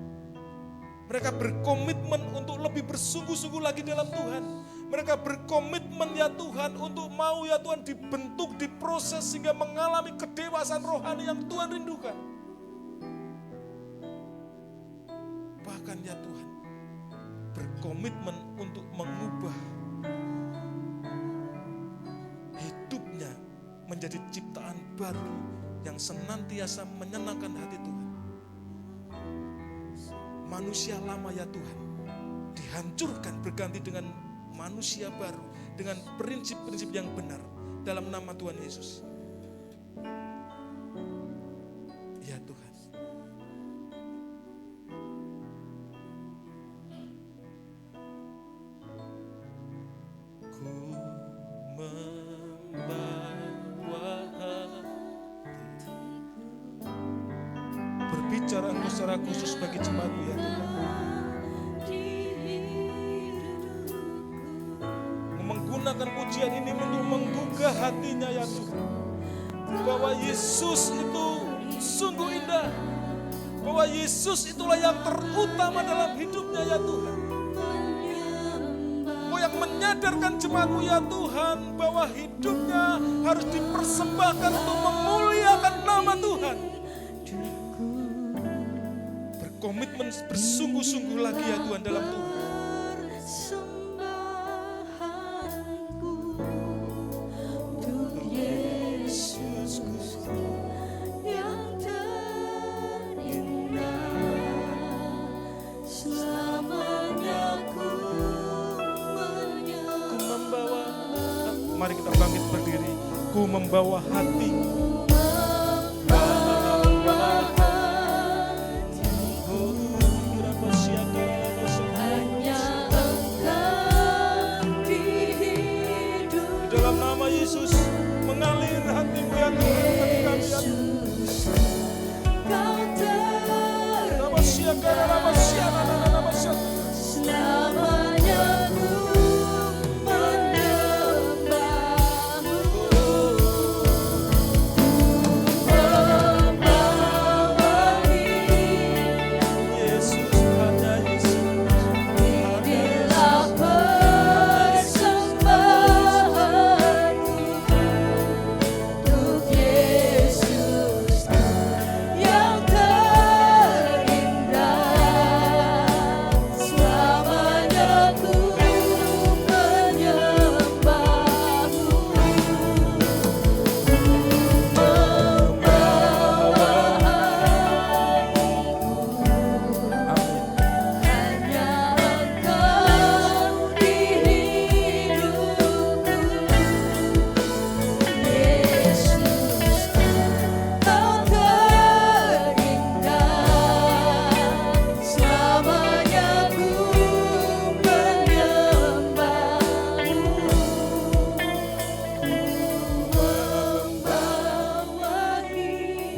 Mereka berkomitmen untuk lebih bersungguh-sungguh lagi dalam Tuhan. Mereka berkomitmen ya Tuhan untuk mau ya Tuhan dibentuk, diproses sehingga mengalami kedewasaan rohani yang Tuhan rindukan. Bahkan ya Tuhan berkomitmen untuk mengubah hidupnya menjadi ciptaan baru yang senantiasa menyenangkan hati Tuhan. Manusia lama ya Tuhan dihancurkan berganti dengan manusia baru dengan prinsip-prinsip yang benar dalam nama Tuhan Yesus. Ya Tuhan. Ku membawa hati, berbicara secara khusus bagi jemaat-Mu ya Tuhan. Menggunakan pujian ini untuk menggugah hatinya ya Tuhan. Bahwa Yesus itu sungguh indah. Bahwa Yesus itulah yang terutama dalam hidupnya ya Tuhan. Kau yang menyadarkan jemaat-Mu ya Tuhan bahwa hidupnya harus dipersembahkan untuk memuliakan nama Tuhan. Berkomitmen bersungguh-sungguh lagi ya Tuhan dalam Tuhan. Mari kita bangkit berdiri. Ku membawa hati.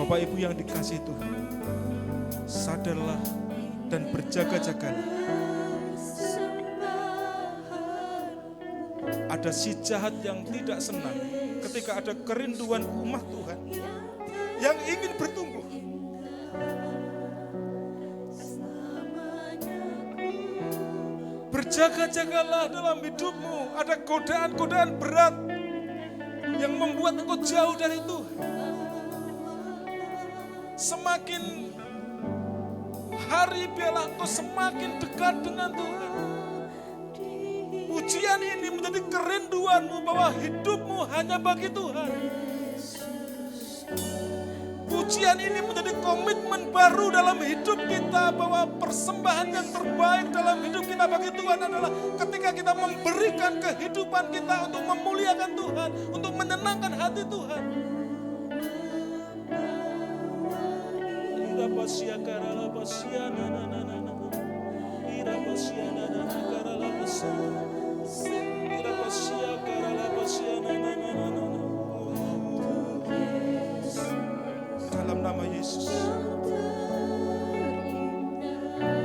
Bapak Ibu yang dikasihi Tuhan, sadarlah dan berjaga-jagalah. Ada si jahat yang tidak senang ketika ada kerinduan umat Tuhan yang ingin bertumbuh. Berjaga-jagalah dalam hidupmu. Ada godaan-godaan berat yang membuat engkau jauh dari Tuhan. Semakin hari biarlah engkau semakin dekat dengan Tuhan. Pujian ini menjadi kerinduanmu bahwa hidupmu hanya bagi Tuhan. Pujian ini menjadi komitmen baru dalam hidup kita bahwa persembahan yang terbaik dalam hidup kita bagi Tuhan adalah ketika kita memberikan kehidupan kita untuk memuliakan Tuhan, untuk menyenangkan hati Tuhan. Dalam nama Yesus,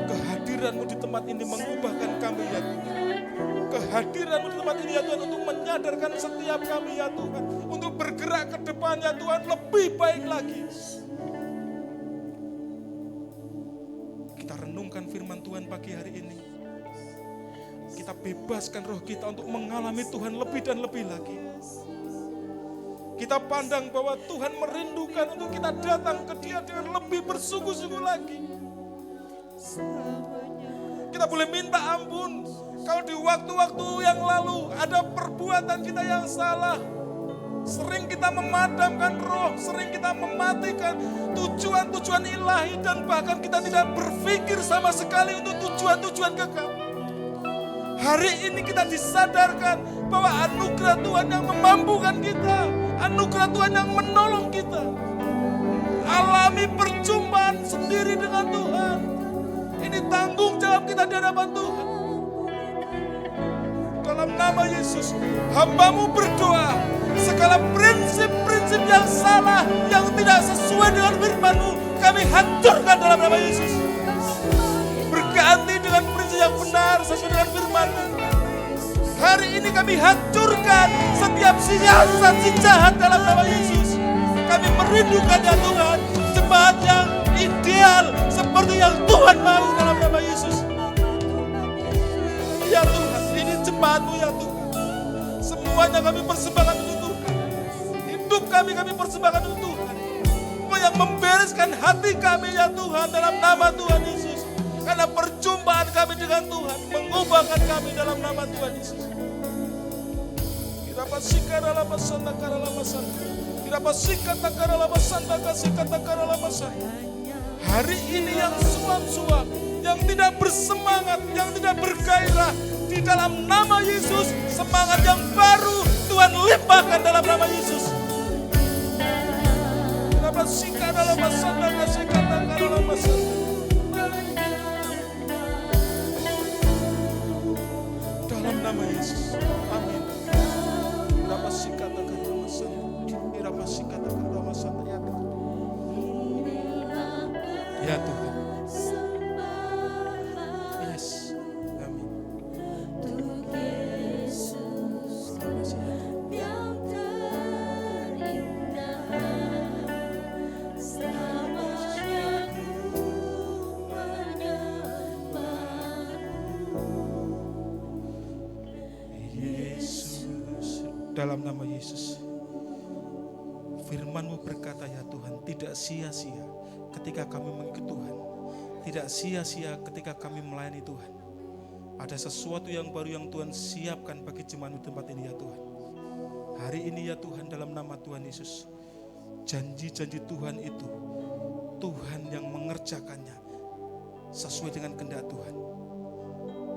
kehadiran-Mu di tempat ini mengubahkan kami ya Tuhan. Kehadiran-Mu di tempat ini ya Tuhan untuk menyadarkan setiap kami ya Tuhan, untuk bergerak ke depan ya Tuhan lebih baik lagi. Kita renungkan firman Tuhan pagi hari ini. Kita bebaskan roh kita untuk mengalami Tuhan lebih dan lebih lagi. Kita pandang bahwa Tuhan merindukan untuk kita datang ke Dia dengan lebih bersungguh-sungguh lagi. Kita boleh minta ampun kalau di waktu-waktu yang lalu ada perbuatan kita yang salah. Sering kita memadamkan roh, sering kita mematikan tujuan-tujuan ilahi, dan bahkan kita tidak berpikir sama sekali untuk tujuan-tujuan kekal. Hari ini kita disadarkan bahwa anugerah Tuhan yang memampukan kita, anugerah Tuhan yang menolong kita. Alami perjumpaan sendiri dengan Tuhan. Ini tanggung jawab kita di hadapan Tuhan. Dalam nama Yesus, hamba-Mu berdoa, segala prinsip-prinsip yang salah, yang tidak sesuai dengan firman-Mu, kami hancurkan dalam nama Yesus. Berganti dengan prinsip yang benar sesuai dengan firman-Mu. Hari ini kami hancurkan setiap siasat si jahat dalam nama Yesus. Kami merindukan ya Tuhan, jemaat yang ideal seperti yang Tuhan mau dalam nama Yesus. Ya Tuhan, ini jemaat-Mu ya Tuhan. Semuanya kami persembahkan untuk Tuhan. Hidup kami persembahkan untuk Tuhan. Engkau yang membereskan hati kami ya Tuhan dalam nama Tuhan Yesus. Karena perjumpaan kami dengan Tuhan mengubahkan kami dalam nama Tuhan Yesus. Kita pastikan dalam pasanda karala pasanda. Kita pastikan takara pasanda kasih takara pasanda. Hari ini yang suam-suam, yang tidak bersemangat, yang tidak bergairah, di dalam nama Yesus semangat yang baru Tuhan limpahkan dalam nama Yesus. Kita pastikan dalam pasanda kasih takara pasanda. Dalam nama Yesus, amin. Ya Tuhan. Yes, amin. Dalam nama Yesus, firman-Mu berkata ya Tuhan, tidak sia-sia ketika kami mengikut Tuhan, tidak sia-sia ketika kami melayani Tuhan. Ada sesuatu yang baru yang Tuhan siapkan bagi jemaat-Mu di tempat ini ya Tuhan. Hari ini ya Tuhan, dalam nama Tuhan Yesus, janji-janji Tuhan itu Tuhan yang mengerjakannya sesuai dengan kehendak Tuhan.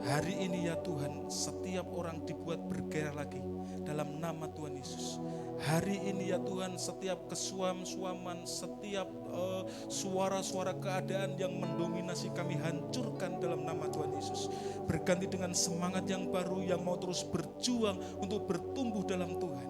Hari ini ya Tuhan, setiap orang dibuat bergairah lagi dalam nama Tuhan Yesus. Hari ini ya Tuhan, setiap kesuam-suaman, setiap suara-suara keadaan yang mendominasi kami hancurkan dalam nama Tuhan Yesus. Berganti dengan semangat yang baru yang mau terus berjuang untuk bertumbuh dalam Tuhan.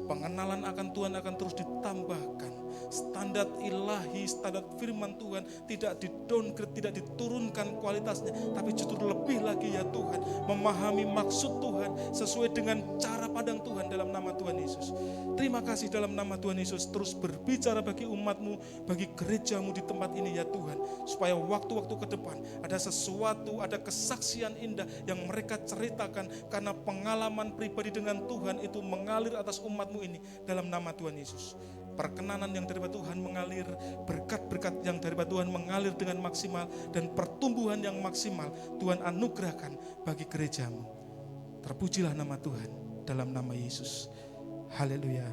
Pengenalan akan Tuhan akan terus ditambahkan. standar ilahi, standar firman Tuhan tidak di-downgrade, tidak diturunkan kualitasnya, tapi justru lebih lagi ya Tuhan, memahami maksud Tuhan sesuai dengan cara pandang Tuhan dalam nama Tuhan Yesus. Terima kasih dalam nama Tuhan Yesus, terus berbicara bagi umat-Mu, bagi gereja-Mu di tempat ini ya Tuhan, supaya waktu-waktu ke depan ada sesuatu, ada kesaksian indah yang mereka ceritakan karena pengalaman pribadi dengan Tuhan itu mengalir atas umat-Mu ini dalam nama Tuhan Yesus. Perkenanan yang daripada Tuhan mengalir, berkat-berkat yang daripada Tuhan mengalir dengan maksimal, dan pertumbuhan yang maksimal Tuhan anugerahkan bagi gereja-Mu. Terpujilah nama Tuhan dalam nama Yesus. Haleluya.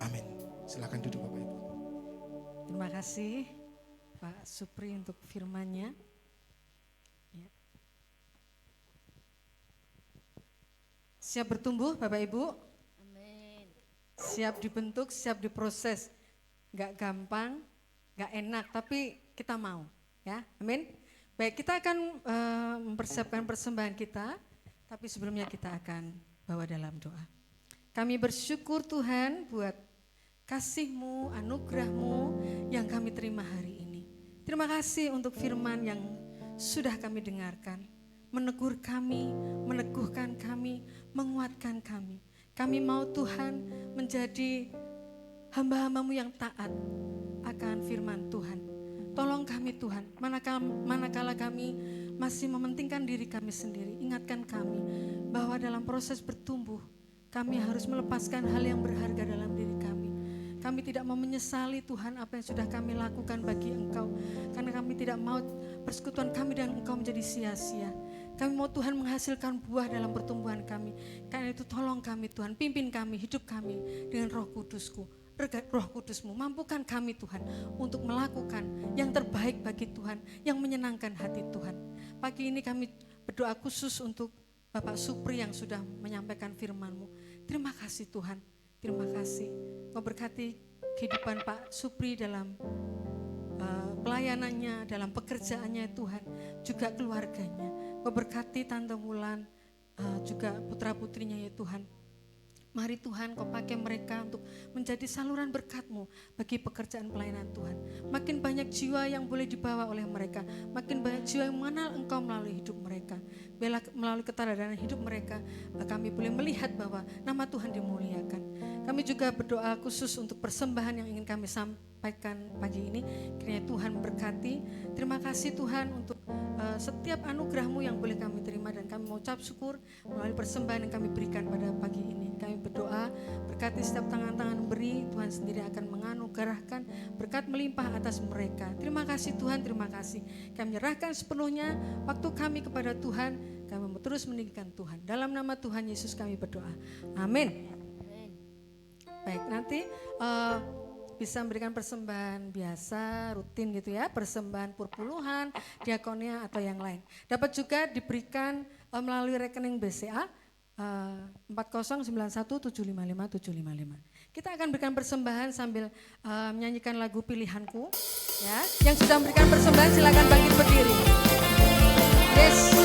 Amin. Silakan duduk Bapak Ibu. Terima kasih Pak Supri untuk firman-Nya. Ya. Siap bertumbuh Bapak Ibu? Amin. Siap dibentuk, siap diproses. Gak gampang, gak enak, tapi kita mau. Ya, amin. Baik, kita akan mempersiapkan persembahan kita, tapi sebelumnya kita akan bawa dalam doa. Kami bersyukur Tuhan buat kasih-Mu, anugerah-Mu yang kami terima hari ini. Terima kasih untuk firman yang sudah kami dengarkan, menegur kami, meneguhkan kami, menguatkan kami. Kami mau Tuhan menjadi hamba-hamba-Mu yang taat akan firman Tuhan. Tolong kami Tuhan, manakala kami masih mementingkan diri kami sendiri, ingatkan kami bahwa dalam proses bertumbuh, kami harus melepaskan hal yang berharga dalam diri kami. Kami tidak mau menyesali Tuhan apa yang sudah kami lakukan bagi Engkau, karena kami tidak mau persekutuan kami dengan Engkau menjadi sia-sia. Kami mau Tuhan menghasilkan buah dalam pertumbuhan kami. Karena itu tolong kami Tuhan, pimpin kami, hidup kami dengan Roh Kudus-Ku. Roh Kudus-Mu, mampukan kami Tuhan untuk melakukan yang terbaik bagi Tuhan, yang menyenangkan hati Tuhan. Pagi ini kami berdoa khusus untuk Bapak Supri yang sudah menyampaikan firman-Mu. Terima kasih Tuhan, terima kasih. Kau berkati kehidupan Pak Supri dalam pelayanannya, dalam pekerjaannya Tuhan, juga keluarganya. Kau berkati Tante Wulan, juga putra-putrinya ya Tuhan. Mari Tuhan Kau pakai mereka untuk menjadi saluran berkat-Mu bagi pekerjaan pelayanan Tuhan. Makin banyak jiwa yang boleh dibawa oleh mereka, makin banyak jiwa yang mengenal Engkau melalui hidup mereka. Biarlah melalui keteladanan hidup mereka, kami boleh melihat bahwa nama Tuhan dimuliakan. Kami juga berdoa khusus untuk persembahan yang ingin kami sampaikan pagi ini. Kiranya Tuhan berkati. Terima kasih Tuhan untuk setiap anugerah-Mu yang boleh kami terima, dan kami mau ucap syukur melalui persembahan yang kami berikan pada pagi ini. Kami berdoa berkati setiap tangan-tangan beri, Tuhan sendiri akan menganugerahkan berkat melimpah atas mereka. Terima kasih Tuhan, terima kasih. Kami menyerahkan sepenuhnya waktu kami kepada Tuhan. Kami mau terus meninggikan Tuhan. Dalam nama Tuhan Yesus kami berdoa. Amin. Baik, nanti bisa memberikan persembahan biasa, rutin gitu ya, persembahan perpuluhan, diakonia atau yang lain. Dapat juga diberikan melalui rekening BCA 4091755755. Kita akan berikan persembahan sambil menyanyikan lagu pilihanku. Ya, yang sudah memberikan persembahan silakan bangkit berdiri. Yes.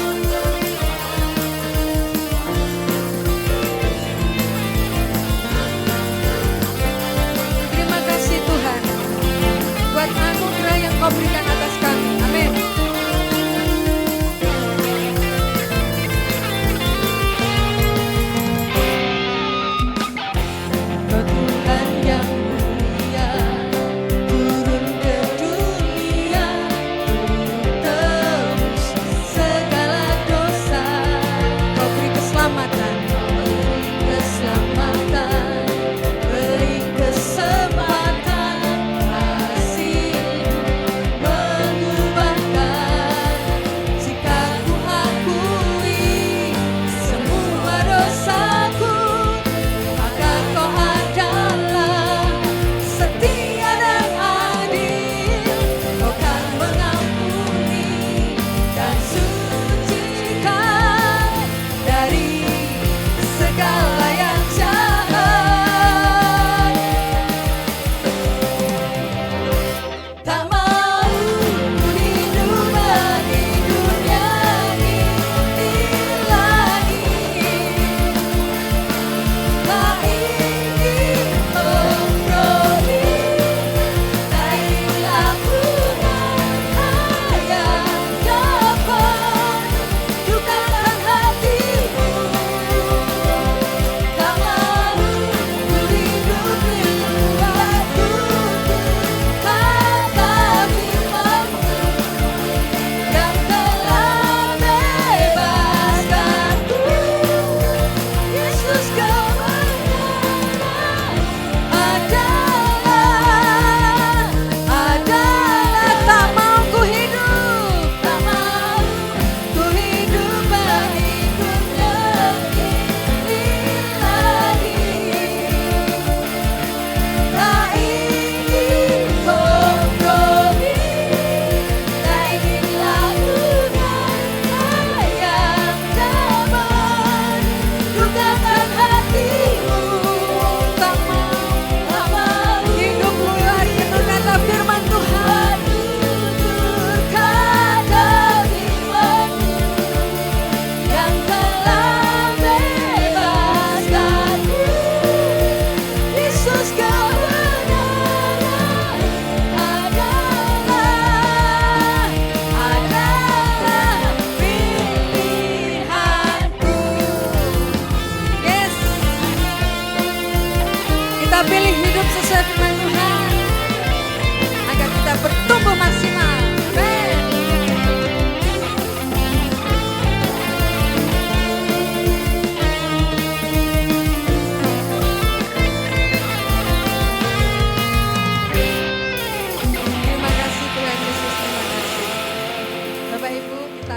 Tuhan, buat anugerah yang Kau berikan atas kami. Amin. Tuhan yang mulia, turun ke dunia, tebus segala dosa. Kau beri keselamatan, beri kesempatan.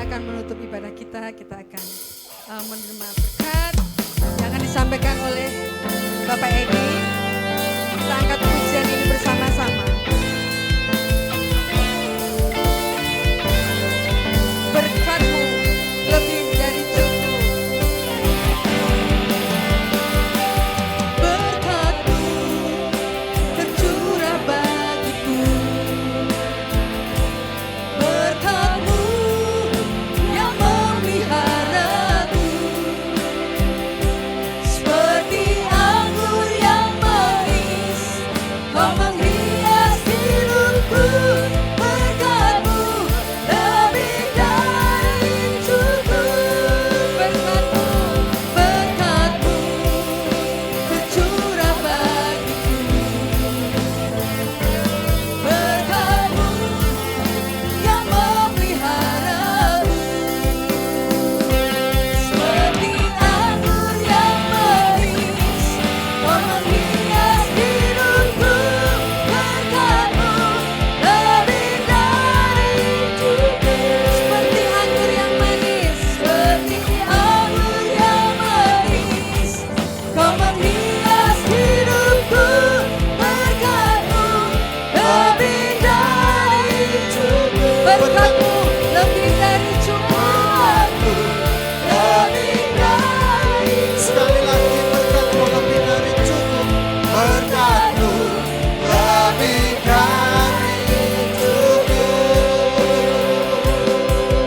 akan menutup ibadah kita akan menerima berkat yang akan disampaikan oleh Bapak Edi. Kita angkat pujian ini bersama-sama. Berkat-Mu lebih dari cukup. Berkat-Mu tercurah bagiku. Berkat-Mu yang memeliharaku. Seperti anggur yang manis, Kau menghias hidupku. Berkat-Mu lebih dari cukup. Berkat-Mu, berkat-Mu tercurah bagiku. Berkat-Mu yang memeliharaku. Seperti anggur yang manis, Kau menghias hidupku. Berkat-Mu lebih dari cukup. Seperti anggur yang manis, seperti anggur yang manis, Kau menghias hidupku. Berkat-Mu lebih dari cukup. Berkat-Mu lebih dari cukup. Lebih dari Sekali lagi berkat-Mu lebih dari cukup. Berkat-Mu lebih dari cukup.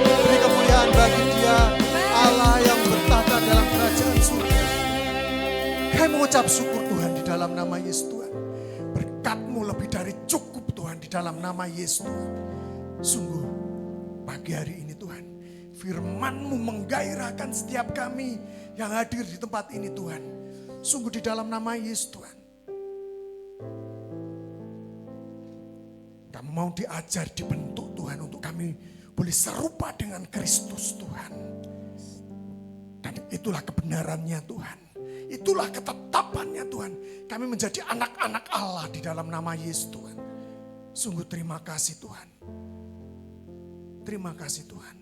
Beri kemuliaan bagi Dia, Allah yang bertahta dalam kerajaan surga. Kami mengucap syukur Tuhan di dalam nama Yesus Tuhan. Berkat-Mu lebih dari cukup Tuhan di dalam nama Yesus Tuhan. Sungguh pagi hari ini Tuhan, firman-Mu menggairahkan setiap kami yang hadir di tempat ini Tuhan. Sungguh di dalam nama Yesus Tuhan. Kami mau diajar, dibentuk Tuhan untuk kami boleh serupa dengan Kristus Tuhan. Dan itulah kebenarannya Tuhan. Itulah ketetapannya Tuhan. Kami menjadi anak-anak Allah di dalam nama Yesus Tuhan. Sungguh terima kasih Tuhan. Terima kasih Tuhan.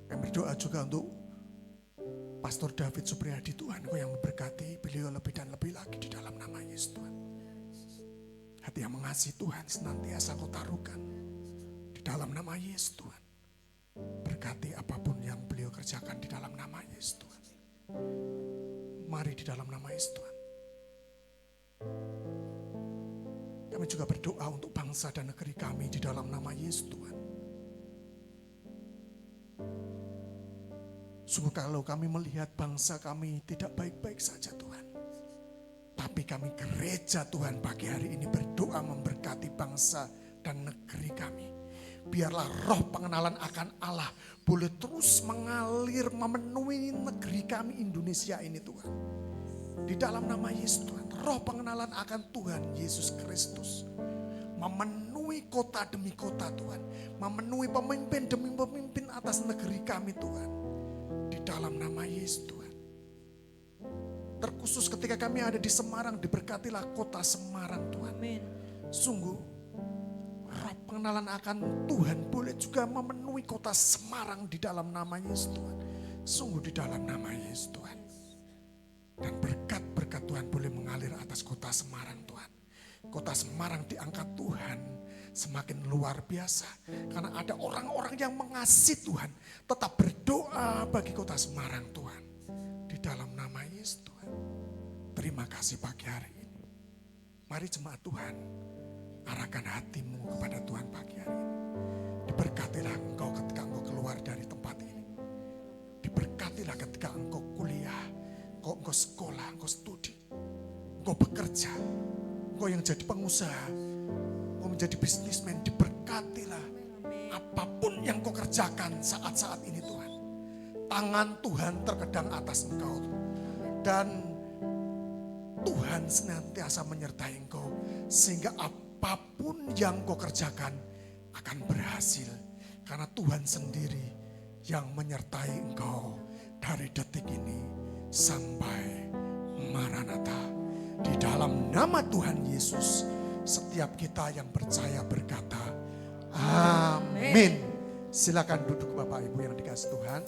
Kami berdoa juga untuk Pastor David Supriyadi Tuhan. Kau yang memberkati beliau lebih dan lebih lagi di dalam nama Yesus Tuhan. Hati yang mengasihi Tuhan senantiasa Kau taruhkan di dalam nama Yesus Tuhan. Berkati apapun yang beliau kerjakan di dalam nama Yesus Tuhan. Mari di dalam nama Yesus Tuhan. Kami juga berdoa untuk bangsa dan negeri kami di dalam nama Yesus Tuhan. Sungguh kalau kami melihat bangsa kami tidak baik-baik saja Tuhan. Tapi kami gereja Tuhan pagi hari ini berdoa memberkati bangsa dan negeri kami. Biarlah roh pengenalan akan Allah boleh terus mengalir memenuhi negeri kami Indonesia ini Tuhan. Di dalam nama Yesus Tuhan, roh pengenalan akan Tuhan Yesus Kristus memenuhi kota demi kota Tuhan, memenuhi pemimpin demi pemimpin atas negeri kami Tuhan. Di dalam nama Yesus Tuhan. Terkhusus ketika kami ada di Semarang, diberkatilah kota Semarang Tuhan. Amin. Sungguh roh pengenalan akan Tuhan boleh juga memenuhi kota Semarang di dalam nama Yesus Tuhan. Sungguh di dalam nama Yesus Tuhan. Dan berkat-berkat Tuhan boleh mengalir atas kota Semarang Tuhan. Kota Semarang diangkat Tuhan semakin luar biasa. Karena ada orang-orang yang mengasihi Tuhan. Tetap berdoa bagi kota Semarang Tuhan. Di dalam nama Yesus Tuhan. Terima kasih pagi hari ini. Mari jemaat Tuhan. Arahkan hatimu kepada Tuhan pagi hari ini. Diberkatilah engkau ketika engkau keluar dari tempat ini. Diberkatilah ketika engkau kuliah. Engkau sekolah, engkau studi. Engkau bekerja. Engkau yang jadi pengusaha. Engkau menjadi bisnismen. Diberkatilah. Apapun yang engkau kerjakan saat-saat ini Tuhan. Tangan Tuhan terkadang atas engkau. Dan Tuhan senantiasa menyertai engkau. Sehingga apapun yang kau kerjakan akan berhasil. Karena Tuhan sendiri yang menyertai engkau dari detik ini sampai Maranatha. Di dalam nama Tuhan Yesus, setiap kita yang percaya berkata, Amin. Silakan duduk Bapak Ibu yang dikasih Tuhan.